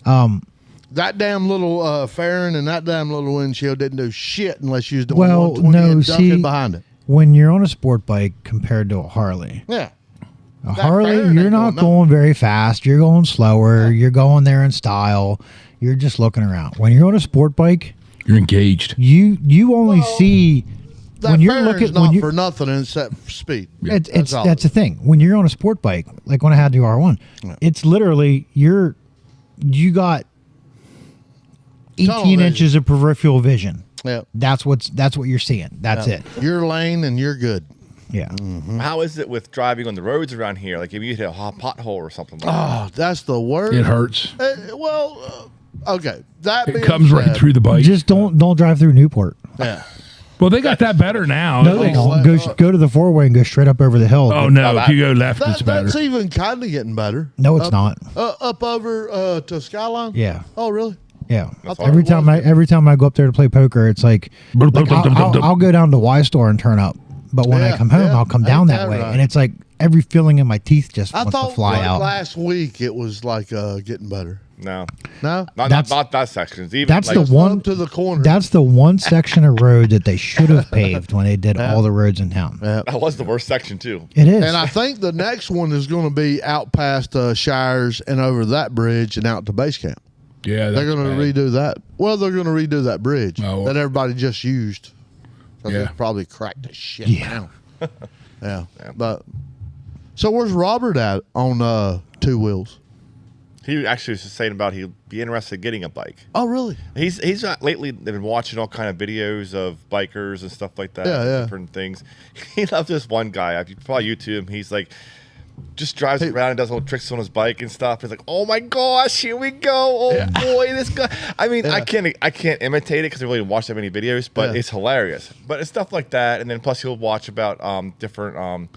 That damn little fairing and that damn little windshield didn't do shit unless you was doing 120 and ducking behind it. When you're on a sport bike compared to a Harley. Yeah. A Harley, you're not going very fast. You're going slower. Yeah. You're going there in style. You're just looking around. When you're on a sport bike, you're engaged. You only see when you're looking for nothing except speed. Yeah. That's the thing. When you're on a sport bike, like when I had the R1, it's literally you got 18 inches of peripheral vision. Yeah, that's what you're seeing. That's it. Your lane and you're good. Yeah. Mm-hmm. How is it with driving on the roads around here? Like, if you hit a pothole or something like that. That's the worst. It hurts. Okay. That comes right through the bike. Just don't drive through Newport. Yeah. Well, they got that better now. No, they don't. Go to the four-way and go straight up over the hill. Oh, no. If you go left, it's better. That's even kind of getting better. No, it's not. Up over to Skyline? Yeah. Oh, really? Yeah. Every time I go up there to play poker, it's like I'll go down to Y store and turn up. But when I come home, I'll come down that way. Right. And it's like every feeling in my teeth just wants to fly out. Last week it was like getting better. No, not that section. Even that's the one to the corner. That's the one section of road that they should have paved when they did all the roads in town. That was the worst section too. It is, and I think the next one is going to be out past Shires and over that bridge and out to base camp. Yeah, they're going to redo that. Well, they're going to redo that bridge that everybody just used. So they probably cracked the shit down. Yeah, but so where's Robert at on 2 wheels? He actually was just saying about he'd be interested in getting a bike. Oh, really? He's lately been watching all kind of videos of bikers and stuff like that. Different things. He loves this one guy. If you probably YouTube him, he's like just drives around and does little tricks on his bike and stuff. He's like, oh my gosh, here we go. Oh boy, this guy. I mean, I can't imitate it because I really didn't watch that many videos, but it's hilarious. But it's stuff like that, and then plus he'll watch about different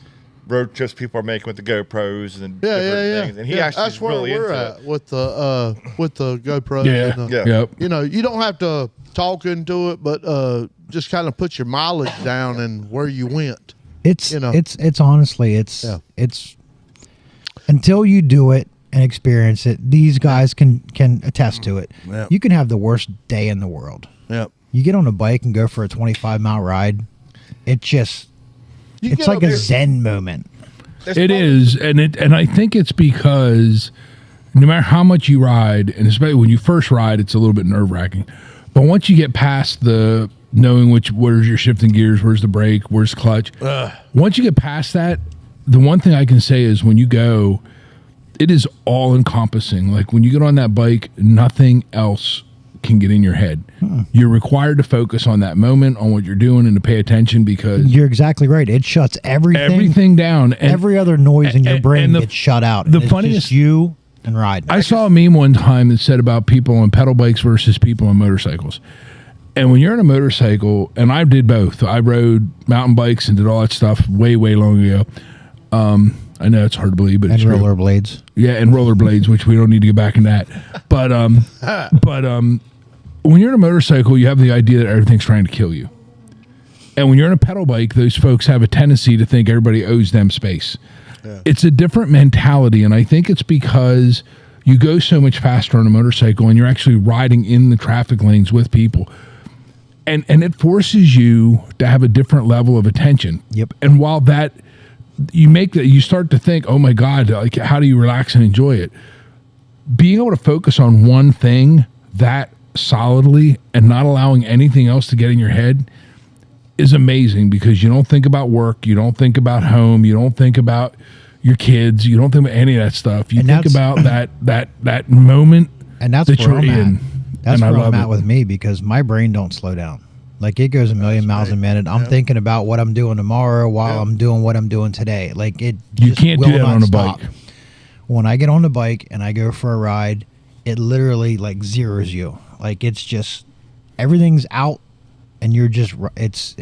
road trips people are making with the GoPros and different things. And he actually that's where really we're at with the GoPros. Yep. You know, you don't have to talk into it, but just kind of put your mileage down and where you went. It's honestly it's until you do it and experience it, these guys can attest to it. Yep. You can have the worst day in the world. Yep. You get on a bike and go for a 25-mile ride. It's like a Zen moment. It is, and I think it's because no matter how much you ride, and especially when you first ride, it's a little bit nerve-wracking. But once you get past the knowing where's your shifting gears, where's the brake, where's the clutch, once you get past that, the one thing I can say is when you go, it is all-encompassing. Like when you get on that bike, nothing else can get in your head. You're required to focus on that moment, on what you're doing, and to pay attention because you're exactly right. It shuts everything down. And every other noise in your brain gets shut out. The funniest, just you and riding. I saw a meme one time that said about people on pedal bikes versus people on motorcycles. And when you're on a motorcycle, and I did both. I rode mountain bikes and did all that stuff way long ago. I know it's hard to believe, but it's rollerblades. Yeah, and rollerblades, which we don't need to get back in that. But when you're on a motorcycle, you have the idea that everything's trying to kill you. And when you're on a pedal bike, those folks have a tendency to think everybody owes them space. Yeah. It's a different mentality, and I think it's because you go so much faster on a motorcycle and you're actually riding in the traffic lanes with people. And it forces you to have a different level of attention. Yep. And while that you start to think, oh my God, like how do you relax and enjoy it? Being able to focus on one thing that solidly and not allowing anything else to get in your head is amazing because you don't think about work, you don't think about home, you don't think about your kids, you don't think about any of that stuff. You think about that moment and that's where I'm at. That's where I'm at with me because my brain don't slow down. Like it goes a million miles a minute. I'm thinking about what I'm doing tomorrow while I'm doing what I'm doing today. Like you can't do that on a bike. When I get on the bike and I go for a ride, it literally like zeroes you. Like it's just everything's out, and you're just it's.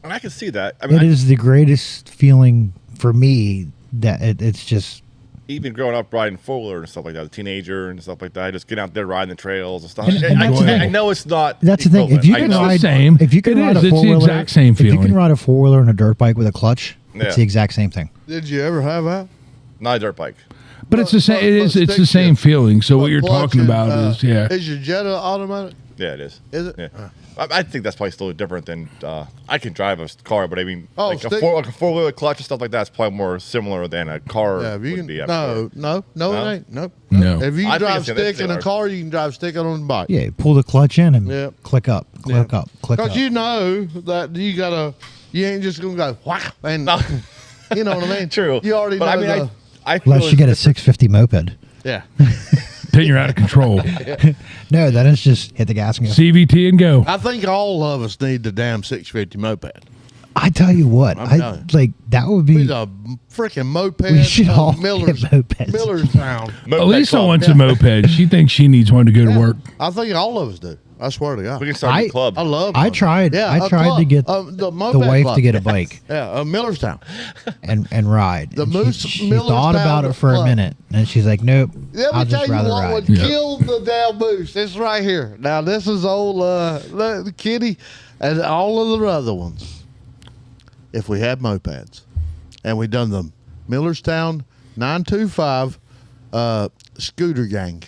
And I can see that. I mean, it is the greatest feeling for me that it's just. Even growing up riding 4-wheeler and stuff like that, as a teenager and stuff like that, just get out there riding the trails and stuff. I know it's not. That's the thing. If you can ride, if you can ride a 4-wheeler, it's the exact same feeling. If you can ride a 4-wheeler and a dirt bike with a clutch, it's the exact same thing. Did you ever have that? Not a dirt bike. But it's the same. It's the same feeling. So what you're talking about is Is your Jetta automatic? Yeah, it is. Is it? Yeah. I think that's probably still different than I can drive a car, but I mean, like a 4-wheeler clutch and stuff like that's probably more similar than a car would be. No, it ain't. Nope. No. If you can drive stick in a car, you can drive stick on the bike. Yeah, pull the clutch in and click up, click up. Because you know that you ain't just gonna go whack and you know what I mean. True. You already know. I mean, unless you get a 650 moped. Yeah. Then you're out of control. No, then it's just hit the gas and go. CVT and go. I think all of us need the damn 650 moped. I tell you what, like that would be a freaking moped. We should all get mopeds. Millerstown. Lisa wants a moped. She thinks she needs one to go to work. I think all of us do. I swear to God. We can start a club. I love. I tried. Yeah, I tried to get the wife club. to get a bike. Yeah, Millerstown. And ride. The and Moose. She thought about it for a minute, and she's like, "Nope, I'll just rather ride." What would kill the damn moose? It's right here. Now this is old Kitty, and all of the other ones. If we had mopeds, and we done the Millerstown 925 scooter gang.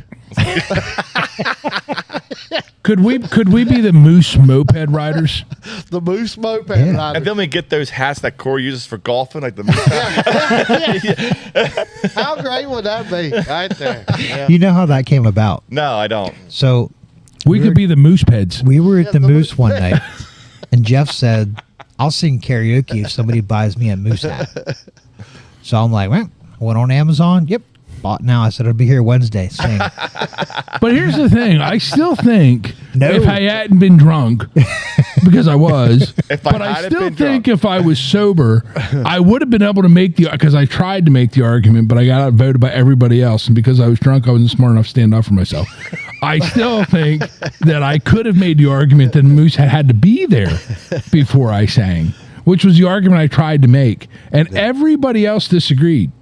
Could we be the Moose moped riders? The Moose moped riders. And then we get those hats that Corey uses for golfing, like the Moose hat. How great would that be? Right there. Yeah. You know how that came about? No, I don't. So we could be the Moose peds. We were at the Moose one night, and Jeff said, "I'll sing karaoke if somebody buys me a Moose hat." So I'm like, well, I went on Amazon. Yep. Bought now. I said I'll be here Wednesday. Sing. But here's the thing. I still think if I hadn't been drunk, because I was, but I still think if I was sober, I would have been able to make because I tried to make the argument, but I got outvoted by everybody else. And because I was drunk, I wasn't smart enough to stand up for myself. I still think that I could have made the argument that Moose had to be there before I sang, which was the argument I tried to make. And everybody else disagreed.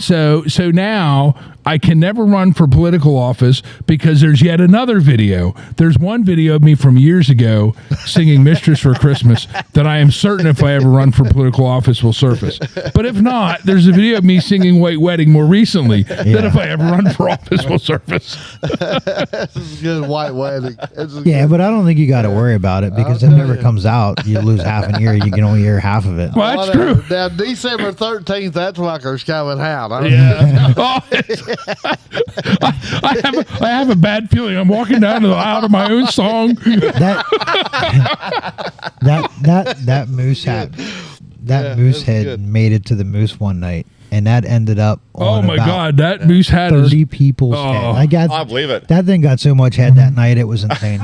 So now I can never run for political office because there's yet another video. There's one video of me from years ago singing Mistress for Christmas that I am certain if I ever run for political office will surface. But if not, there's a video of me singing White Wedding more recently that if I ever run for office will surface. This is good, White Wedding. But I don't think you got to worry about it because it never comes out. You lose half an ear. You can only hear half of it. Well, that's true. Now, December 13th, that's Wacker's coming out. Yeah. I have a bad feeling. I'm walking down the aisle to my own song. That moose hat, moose head made it to the Moose one night, and that ended up. Oh my God, that moose hat 30 people's head. I believe it. That thing got so much head that night, it was insane.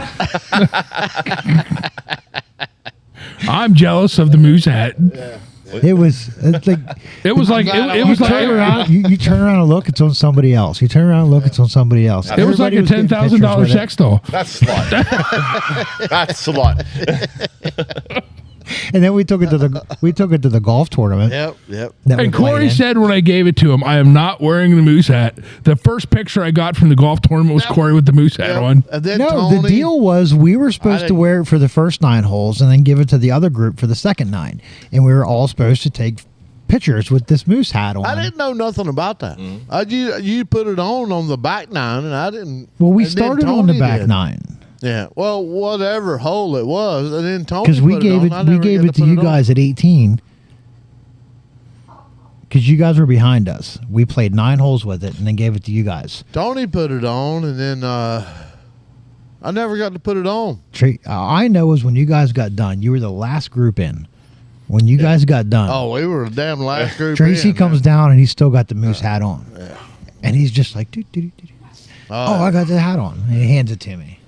I'm jealous of the moose hat. Yeah. It was like you turn around and look, it's on somebody else. You turn around and look, it's on somebody else. It was like a $10,000 sex doll. That's slut. That's slut. And then we took it to the golf tournament. Yep. And Corey said when I gave it to him, I am not wearing the moose hat. The first picture I got from the golf tournament was Corey with the moose hat on. And then the deal was we were supposed to wear it for the first 9 holes and then give it to the other group for the second 9. And we were all supposed to take pictures with this moose hat on. I didn't know nothing about that. You put it on the back 9, and I didn't. Well, we started on the back 9. Yeah, well, whatever hole it was, and then Tony because we gave it to you guys at 18 because you guys were behind us. We played 9 holes with it and then gave it to you guys. Tony put it on, and then I never got to put it on. I know is when you guys got done. You were the last group in. When you guys got done. Oh, we were the damn last group. Tracy comes down and he's still got the moose hat on. Yeah. And he's just like, I got the hat on. And he hands it to me.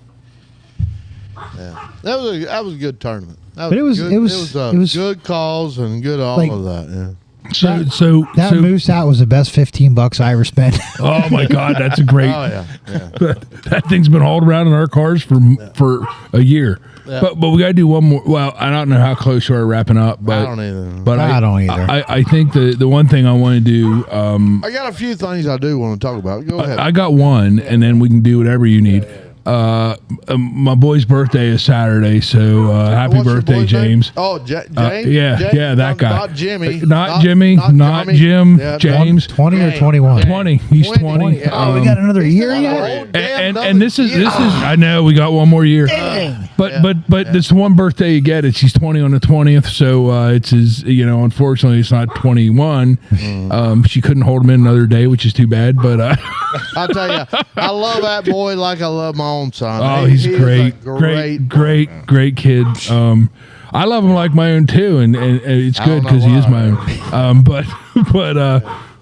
Yeah, that was a good tournament. It was good calls and good all of that. Yeah. So that moose hat was the best $15 I ever spent. Oh my God, that's a great. Oh yeah. That thing's been hauled around in our cars for a year. Yeah. But we got to do one more. Well, I don't know how close we're wrapping up, but I don't either. But I don't either. I think the one thing I want to do. I got a few things I do want to talk about. Go ahead. I got one, and then we can do whatever you need. My boy's birthday is Saturday, so happy birthday, James. Oh, James? That guy. Not Jimmy. Not Jimmy. Not Jim. Yeah, James. 20 or 21? 20. He's 20. Oh, we got another year yet? And this is I know we got one more year. But this one birthday you get, he's 20 on the 20th, so it's his, unfortunately it's not 21. She couldn't hold him in another day, which is too bad, but I'll tell you, I love that boy like I love my own son. Oh, he's great kid. I love him like my own too, and it's good because he is my own.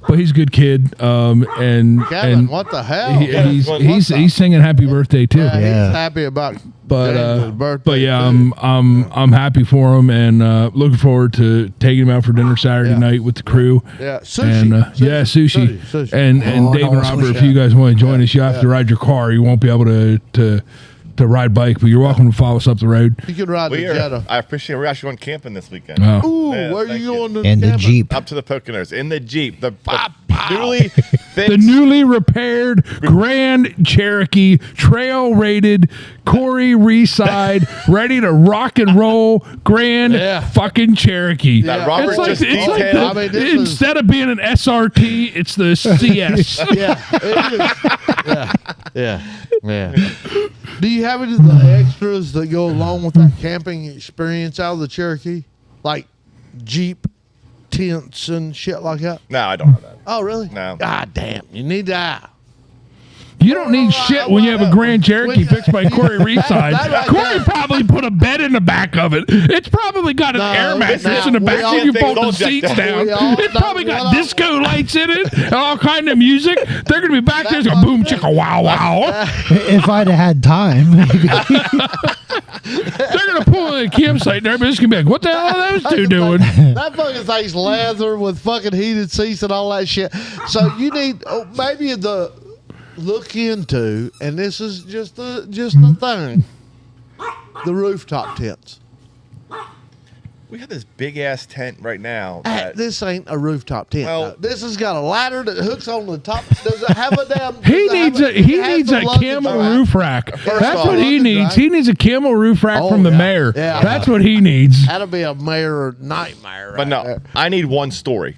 But he's a good kid. Kevin, what the hell? He's singing happy birthday too. Yeah. He's happy about James' birthday. But yeah, I'm happy for him and looking forward to taking him out for dinner Saturday night with the crew. Yeah, sushi. Sushi. And Dave and Robert, if you guys want to join us, you have to ride your car. You won't be able to to ride bike, but you're welcome to follow us up the road. You can ride the Jetta. I appreciate it. We're actually going camping this weekend. Oh. Ooh, where are you going? In the Jeep. Up to the Poconos. In the Jeep. The newly fixed. The newly repaired Grand Cherokee, trail rated, Corey Reside, ready to rock and roll Grand fucking Cherokee. That Robert it's like instead of being an SRT, it's the CS. Yeah. Do you have any of the extras that go along with that camping experience out of the Cherokee? Like Jeep tents and shit like that? No, I don't have that. Oh, really? No. God damn. You need that. You don't need shit when you have a Grand Cherokee fixed by Corey Reside. Corey probably put a bed in the back of it. It's probably got an air mattress in the back so you fold the seats down. It's probably got disco lights in it and all kind of music. They're going to be back there going boom, chicka, wow, wow. If I'd have had time, maybe. They're going to pull in a campsite and everybody's going to be like, what the hell are those two doing? That fucking thing's leather with fucking heated seats and all that shit. So you need maybe look into, and this is just the thing, the rooftop tents. We have this big ass tent right now. This ain't a rooftop tent. Well, this has got a ladder that hooks on the top. Does it have a damn? He needs a camel roof rack. That's what he needs. He needs a camel roof rack from the mayor. Yeah. That's what he needs. That'll be a mayor nightmare. But no, there. I need one story.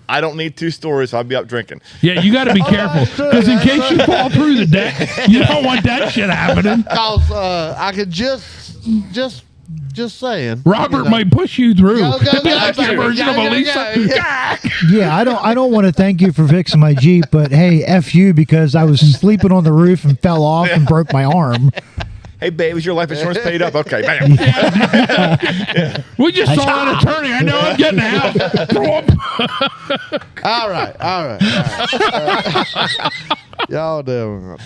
I don't need 2 stories. I'll be up drinking. Yeah, you got to be careful because in case you fall through the deck, you don't want that shit happening. Because I could just saying. Robert might push you through. It'd be like the version of Elisa. Yeah, I don't want to thank you for fixing my Jeep, but hey, F you because I was sleeping on the roof and fell off and broke my arm. Hey, babe, is your life insurance paid up? Okay, bam. We just saw an attorney. I know I'm getting out. All right. Y'all doing.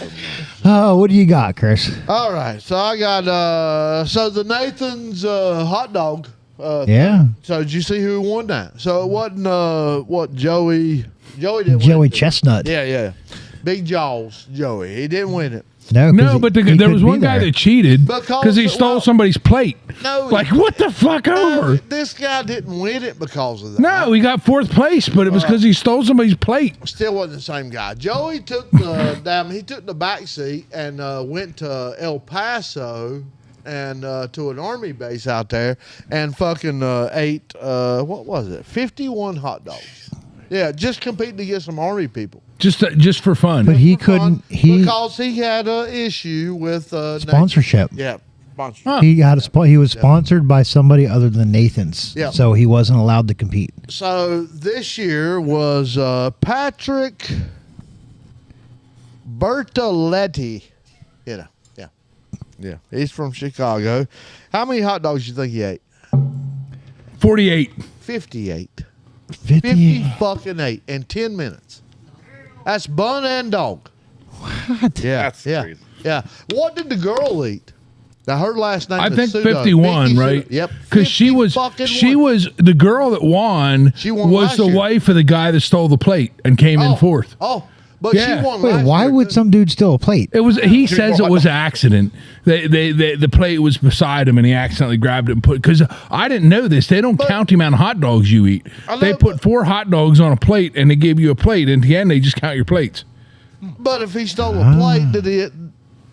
Oh, what do you got, Chris? All right, so I got the Nathan's hot dog. Yeah. So did you see who won that? So it wasn't Joey. Joey didn't win. Joey Chestnut. Yeah. Big Jaws, Joey. He didn't win it. No, but there was one guy that cheated because he stole somebody's plate. No, like what the fuck over? This guy didn't win it because of that. No, he got 4th place, but it was because he stole somebody's plate. Still wasn't the same guy. Joey took the back seat and went to El Paso and to an army base out there and fucking ate what was it? 51 hot dogs. Yeah, just competing to get some army people. Just for fun. But he couldn't. Because he had an issue with sponsorship. Yeah, sponsorship. Huh. He was sponsored by somebody other than Nathan's. Yeah. So he wasn't allowed to compete. So this year was Patrick Bertoletti. Yeah. He's from Chicago. How many hot dogs do you think he ate? 48. 58. 50 fucking 8 in 10 minutes. That's bun and dog. What? Yeah. That's crazy. Yeah. What did the girl eat? Now her last name I is think Sudo. 51, right? Yep. Because she was the girl that won. She won was the wife of the guy that stole the plate and came in 4th. Oh. But she won. Wait, why would some dude steal a plate? It was. He says it was an accident. The plate was beside him, and he accidentally grabbed it and put. Because I didn't know this. They don't count the amount of hot dogs you eat. They put 4 hot dogs on a plate, and they give you a plate. And at the end, they just count your plates. But if he stole a plate,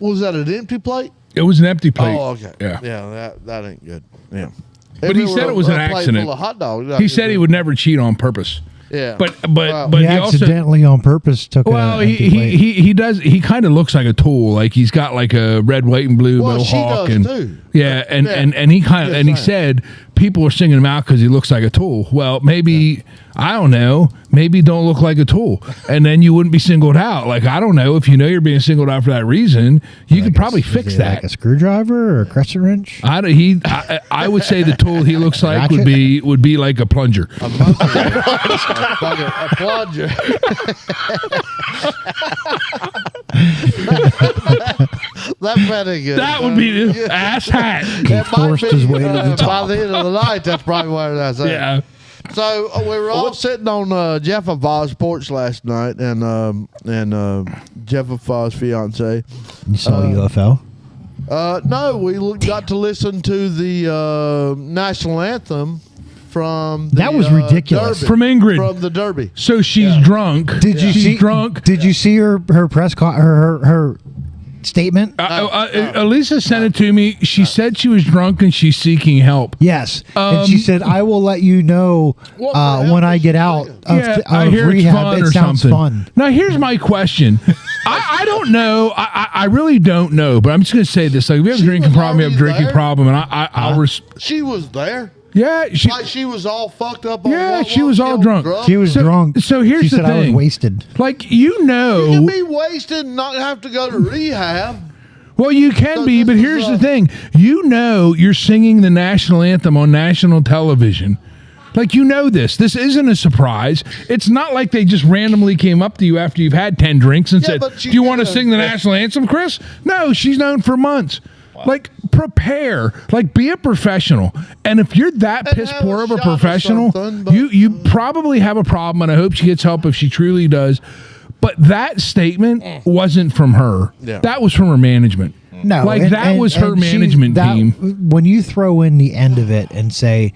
was that an empty plate? It was an empty plate. Oh, okay. Yeah. That ain't good. Yeah. But he said it was an accident. Full of hot dogs, he said he would never cheat on purpose. Yeah, but he accidentally on purpose took. Well, he does. He kind of looks like a tool. Like he's got like a red, white, and blue mohawk, and too. Yeah, and he kind of and he said people are singing him out because he looks like a tool. Well, maybe I don't know. Maybe don't look like a tool, and then you wouldn't be singled out. Like I don't know if you know you're being singled out for that reason, you could probably fix that. Like a screwdriver or a crescent wrench. I would say the tool he looks like would be like a plunger. A plunger. That's pretty good. That would be the ass hat. He forced his way to the top. By the end of the night, that's probably what that's at. Yeah. So we were all sitting on Jeff and Pa's porch last night, and Jeff and Pa's fiance. You saw UFO? No, we got to listen to the national anthem from the, that was ridiculous. Derby, from Ingrid from the Derby. So she's drunk. Did you see? Drunk? Did you see her her statement? Elisa sent it to me. She said she was drunk and she's seeking help. Yes, and she said, "I will let you know when I get out of I hear rehab. It sounds fun." Now, here's my question. I don't know. I really don't know. But I'm just going to say this: like, if you have a drinking problem, you have a drinking problem, and she was there. Yeah, she was all fucked up. She was all drunk. She was drunk. So here's she the said thing: I was wasted. Like you can be wasted and not have to go to rehab. Well, you can be, but here's the thing: you're singing the national anthem on national television. Like, this. This isn't a surprise. It's not like they just randomly came up to you after you've had 10 drinks and said, "Do you want to sing the national anthem, Chris?" No, she's known for months. Wow. Like, prepare. Like, be a professional. And if you're that piss poor of a professional, you probably have a problem, and I hope she gets help if she truly does. But that statement wasn't from her. Yeah. That was from her management. No, that was her management team. When you throw in the end of it and say,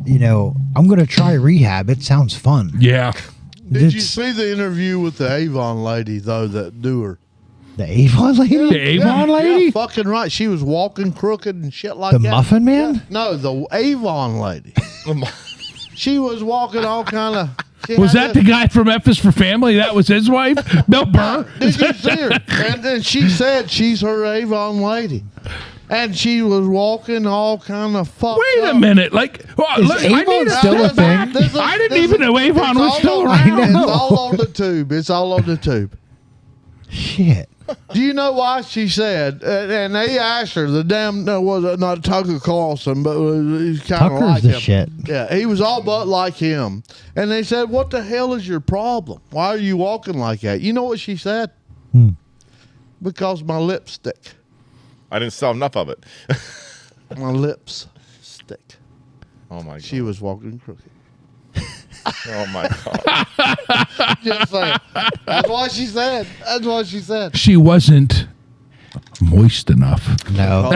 I'm going to try rehab, it sounds fun. Yeah. Did you see the interview with the Avon lady, though, that do her? The Avon lady? The Avon lady? Yeah, fucking right. She was walking crooked and shit like that. The Muffin Man? Yeah. No, the Avon lady. She was walking all kind of... Was that the guy from F is for Family? That was his wife? Bill Burr? Did you see her? And then she said she's her Avon lady. And she was walking all kind of fucked Wait a up. minute. Like, Avon still a thing? I didn't even know Avon was still around. It's all on the tube. It's all on the tube. Shit. Do you know why she said? And they asked her. The damn was not Tucker Carlson, but he's kind of like him. Shit. Yeah, he was all but like him. And they said, "What the hell is your problem? Why are you walking like that?" You know what she said? Because my lipstick. I didn't sell enough of it. My lips stick. Oh my God. She was walking crooked. Oh my God. Just saying. That's what she said. That's what she said. She wasn't moist enough. No.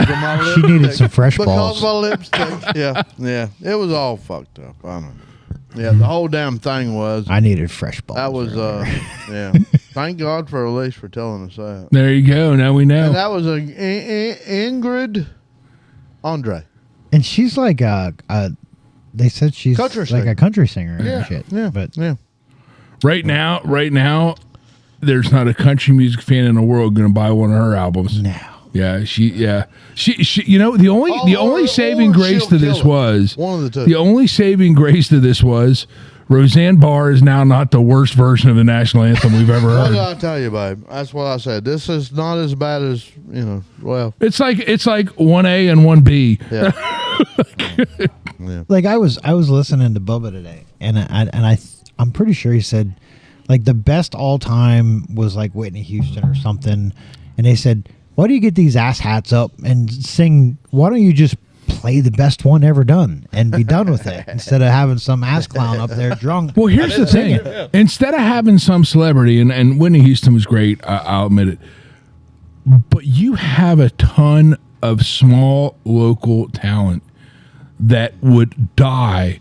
She needed some fresh balls. Because my lipstick. Yeah. It was all fucked up. I don't know. Yeah, the whole damn thing was. I needed fresh balls. That was, yeah. Thank God for Elise for telling us that. There you go. Now we know. And that was Ingrid Andre. And she's like they said she's country like singer. A country singer Yeah. and shit. Yeah. But Right now, there's not a country music fan in the world going to buy one of her albums. No. Yeah, she. The only saving grace to this was one of the two. The only saving grace to this was Roseanne Barr is now not the worst version of the national anthem we've ever heard. What did I tell you, babe? That's what I said. This is not as bad as Well, it's like 1A and 1B. Yeah. Yeah. Like I was listening to Bubba today, and I'm pretty sure he said like the best all time was like Whitney Houston or something, and they said, "Why do you get these ass hats up and sing? Why don't you just play the best one ever done and be done with it instead of having some ass clown up there drunk?" Well, here's the thing: instead of having some celebrity, and Whitney Houston was great, I'll admit it, but you have a ton of small local talent that would die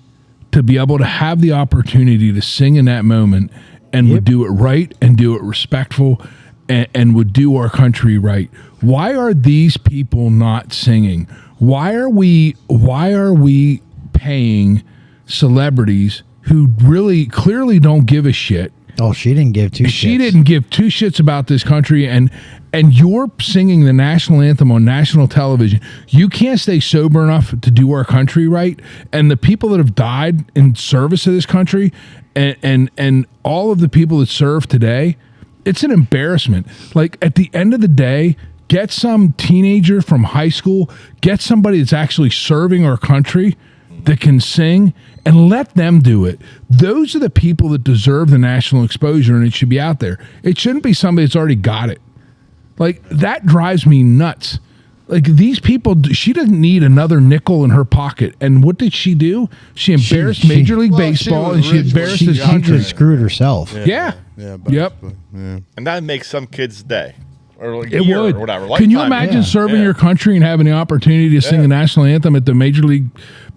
to be able to have the opportunity to sing in that moment and would do it right and do it respectful and would do our country right. Why are these people not singing? Why are we paying celebrities who really clearly don't give a shit? Oh, she didn't give two shits. She didn't give two shits about this country, and you're singing the national anthem on national television. You can't stay sober enough to do our country right. And the people that have died in service of this country and all of the people that serve today, it's an embarrassment. Like, at the end of the day, get some teenager from high school, get somebody that's actually serving our country that can sing, and let them do it. Those are the people that deserve the national exposure, and it should be out there. It shouldn't be somebody that's already got it. Like, that drives me nuts. Like, these people, she doesn't need another nickel in her pocket. And what did she do? She embarrassed Major League Baseball, and she embarrassed this country. She screwed herself. Yeah. Yeah. Yep. Yeah. And that makes some kids' day. or like it year would. or whatever. Can you imagine serving your country and having the opportunity to sing the national anthem at the Major League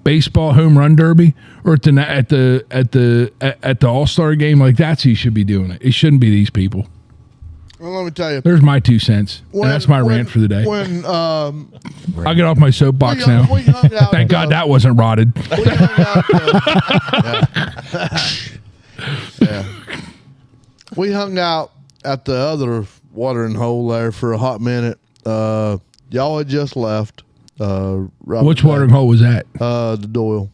Baseball home run derby or at the All-Star game? Like, that's who you should be doing it. It shouldn't be these people. Well, let me tell you. There's my 2 cents. And that's my rant for the day. When I'll get off my soapbox now. Thank God that wasn't rotted. We hung out at the other watering hole there for a hot minute. Y'all had just left. Which watering hole was that? The Doyle.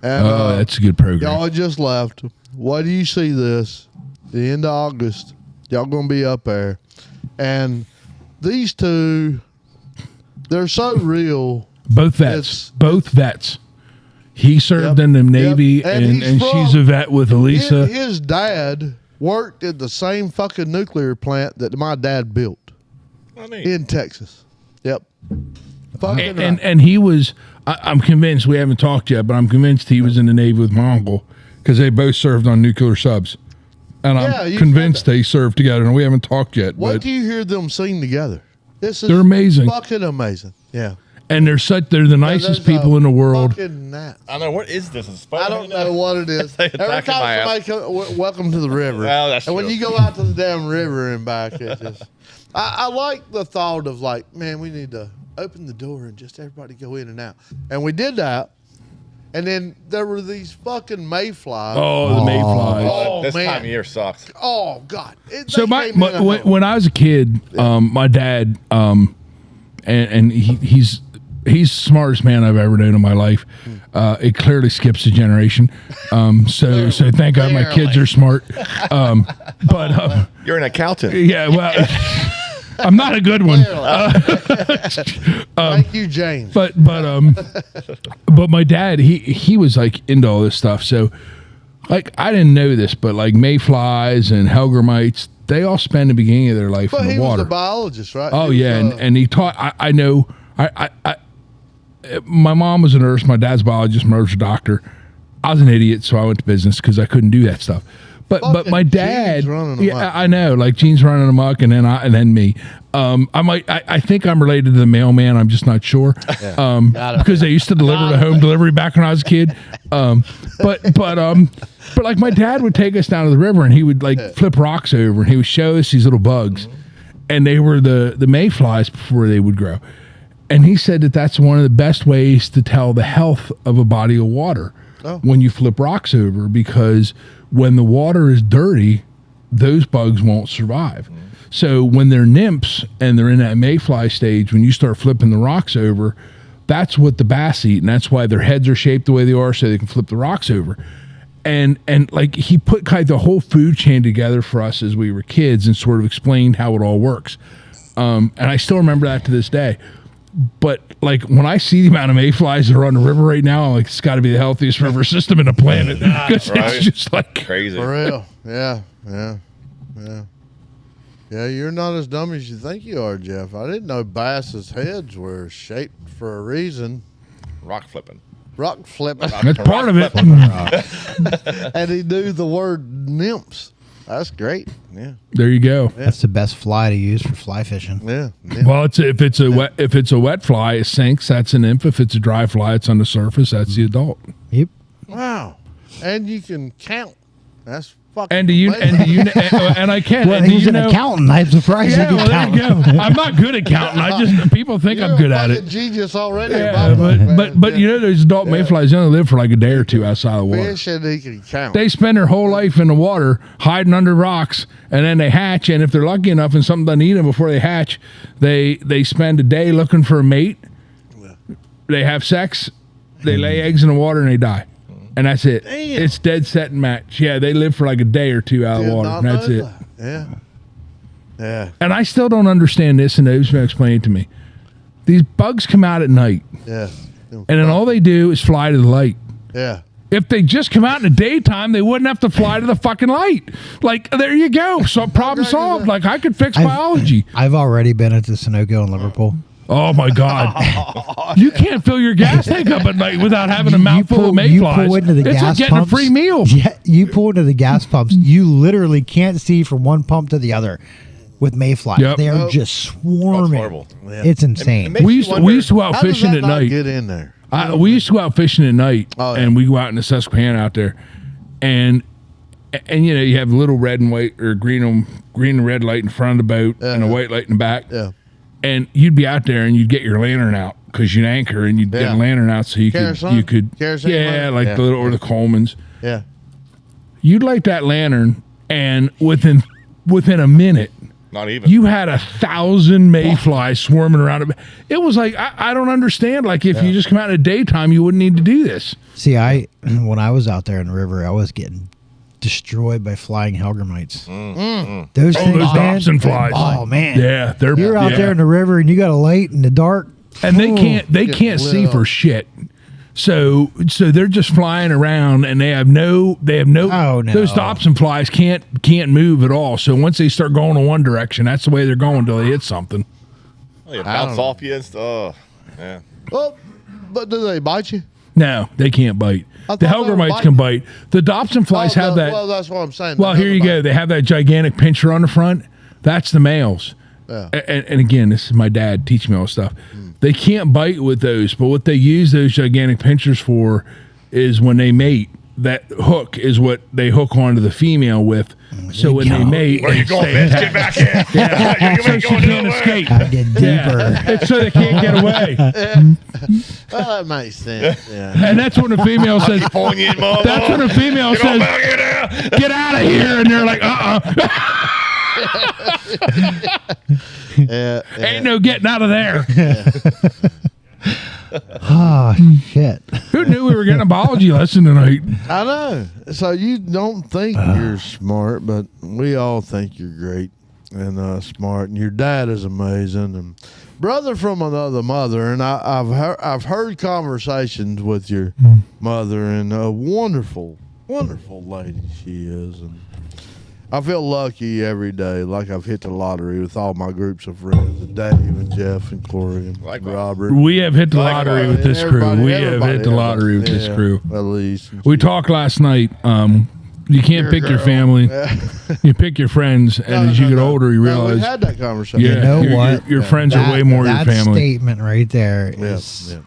And, that's a good program. Y'all had just left. Why do you see this? The end of August. Y'all gonna be up there, and these two, they're so real. Both vets. He served in the Navy, and she's a vet with Elisa. His dad worked at the same fucking nuclear plant that my dad built in Texas. Yep. And he was. I'm convinced, we haven't talked yet, but I'm convinced he was in the Navy with my uncle because they both served on nuclear subs. And I'm convinced they served together, and we haven't talked yet. What do you hear them sing together? They're amazing. Fucking amazing. Yeah. And they're the nicest people in the world. I don't know, what is this? I don't know what it is. Every time somebody comes, welcome to the river. Well, that's and true. when you go out to the damn river and back, it's just... I like the thought of like, man, we need to open the door and just everybody go in and out. And we did that. And then there were these fucking mayflies. Oh, the mayflies. Oh, this time of year sucks. Oh, God. So when I was a kid, my dad, and he's the smartest man I've ever known in my life. It clearly skips a generation. So thank God my kids are smart. But you're an accountant. Yeah, well, I'm not a good one. Thank you, James. But my dad, he was like into all this stuff. So like, I didn't know this, but like mayflies and hellgrammites, they all spend the beginning of their life in the water. But he was a biologist, right? Oh yeah, and he taught. I know. My mom was a nurse. My dad's a biologist. My brother's a doctor. I was an idiot, so I went to business because I couldn't do that stuff. But my dad, I know, like genes running amok, and then me. I think I'm related to the mailman. I'm just not sure. Because they used to deliver the home delivery back when I was a kid. But like my dad would take us down to the river, and he would like flip rocks over, and he would show us these little bugs, and they were the mayflies before they would grow. And he said that's one of the best ways to tell the health of a body of water when you flip rocks over, because when the water is dirty, those bugs won't survive. So when they're nymphs and they're in that mayfly stage, when you start flipping the rocks over, that's what the bass eat, and that's why their heads are shaped the way they are, so they can flip the rocks over. And like he put kind of the whole food chain together for us as we were kids and sort of explained how it all works. And I still remember that to this day. But like when I see the amount of mayflies that are on the river right now, I'm like, it's got to be the healthiest river system in the planet, because it's just like crazy. For real. Yeah. You're not as dumb as you think you are, Jeff. I didn't know bass's heads were shaped for a reason. Rock flipping. That's part of it. And he knew the word nymphs. That's great. Yeah. There you go. Yeah. That's the best fly to use for fly fishing. Yeah. Well, if it's a wet fly, it sinks. That's a nymph. If it's a dry fly, it's on the surface. That's the adult. Yep. Wow. And you can count. That's fucking. And I can. Well, and he's an accountant. I'm surprised he can count. There you go. I'm not good at counting. People think I'm good at it. Genius already. Yeah, but you know those adult mayflies, they only live for like a day or two outside the water. Fish and he can count. They spend their whole life in the water, hiding under rocks, and then they hatch. And if they're lucky enough and something doesn't eat them before they hatch, they spend a day looking for a mate. They have sex, they lay eggs in the water, and they die. And that's it. Damn. It's dead set and match. Yeah, they live for like a day or two out of water, and that's it. Yeah. And I still don't understand this, and nobody's been explaining it to me. These bugs come out at night. Yeah. And then all they do is fly to the light. Yeah. If they just come out in the daytime, they wouldn't have to fly to the fucking light. Like, there you go. So problem solved. Like, I could fix biology. I've already been at the Sunoco in Liverpool. Oh my God! You can't fill your gas tank up at night without having a mouthful of mayflies. You pull into the it's gas like getting pumps, a free meal. Yeah, you pull into the gas pumps. You literally can't see from one pump to the other. with mayflies. Yep. They are just swarming. horrible. Yeah. It's insane. It We used to go out How does fishing that at not night. get in there? We used to go out fishing at night, Oh, yeah. and we go out in the Susquehanna out there, and you know you have little red and white or green and red light in front of the boat and a white light in the back. Yeah. And you'd be out there and you'd get your lantern out because you'd anchor and you'd get a lantern out so you Kerosene? could Kerosene yeah, lantern? like the little or the Colemans. Yeah. You'd light that lantern, and within a minute. Not even. You had 1,000 mayflies swarming around it. It was like I don't understand. Like if you just come out in the daytime, you wouldn't need to do this. See, when I was out there in the river, I was getting destroyed by flying hellgrammites. Those things, those man. dobson flies. Oh man, Yeah, they're You're out there in the river and you got a light in the dark, and they can't Get see lit for up. shit. So they're just flying around, and they have no. Oh, no. Those dobson flies can't move at all. So once they start going in one direction, that's the way they're going until they hit something. Oh, you bounce off you and stuff. Yeah. Well, but do they bite you? No, they can't bite. I The thought they were hellgrammites can bite. The dobson flies have that. Well, that's what I'm saying. Well, here you go. They have that gigantic pincher on the front. That's the males. Yeah. And again, this is my dad teaching me all this stuff. They can't bite with those, but what they use those gigantic pinchers for is when they mate. That hook is what they hook onto the female with. So when they mate, Where you going, bitch? Get back here. yeah, so she can't escape. I get deeper. Yeah. It's so they can't get away. Well, that makes sense. Yeah. And that's when the female says. Pulling you in, mother. That's when the female Get on says, back here now. "Get out of here!" And they're like, Yeah. Ain't no getting out of there." Oh shit! Who knew we were getting a biology lesson tonight? I know. So you don't think you're smart, but we all think you're great and smart, and your dad is amazing, and brother from another mother. And I've heard conversations with your mother, and a wonderful lady she is, and I feel lucky every day, like I've hit the lottery with all my groups of friends, Dave and Jeff and Corey and Robert. We have hit the lottery with this crew. We have hit the Everybody, lottery with this crew. At least. We talked last night. You can't pick your family. You pick your friends, and as you get older, you No, realize we had that conversation. yeah, You know what? your friends are way more than your That family. statement right there is Yeah.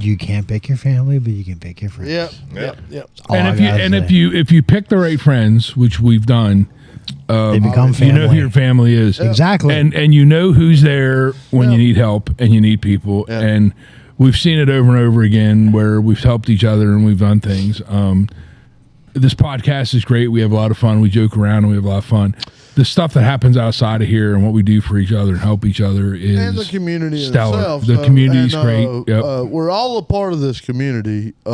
you can't pick your family, but you can pick your friends. Yep. Yep. Yep. That's all I And gotta say. if you pick the right friends, which we've done, they become family. you know who your family is. Exactly. And you know who's there when you need help and you need people. Yeah. And we've seen it over and over again where we've helped each other and we've done things. This podcast is great. We have a lot of fun. We joke around and we have a lot of fun. The stuff that happens outside of here and what we do for each other and help each other is And the community stellar. itself. The community's great. Yep. We're all a part of this community. I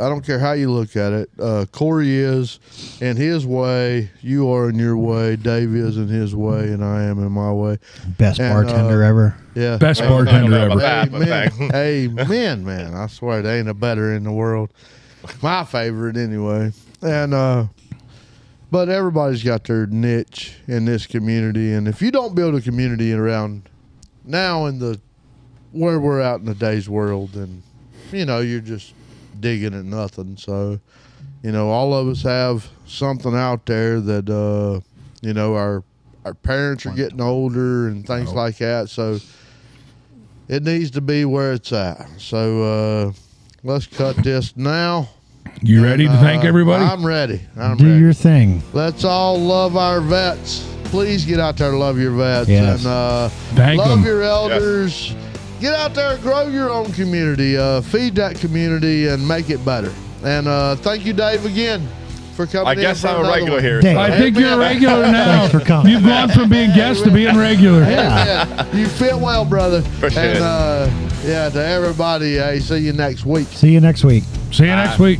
don't care how you look at it. Corey is in his way. You are in your way. Dave is in his way, and I am in my way. Best And, bartender ever. Yeah. Best bartender ever. Amen. Amen, man. I swear there ain't a better in the world. My favorite, anyway. And but everybody's got their niche in this community, and if you don't build a community around now in the where we're out in the day's world, then you're just digging at nothing. So all of us have something out there that our parents are getting older and things like that, so it needs to be where it's at. So let's cut this now. You ready to thank everybody? I'm ready. Do your thing. Let's all love our vets. Please get out there and love your vets. Yes. And Thank love them. your elders. Yes. Get out there and grow your own community. Feed that community and make it better. And thank you, Dave, again for coming in. I guess I'm a regular here. Dave. I think you're a regular now. Thanks for coming. You've gone from being guest to being regular. Yeah. You fit well, brother. Appreciate and to everybody, hey, see you next week. See you next week. See you next week.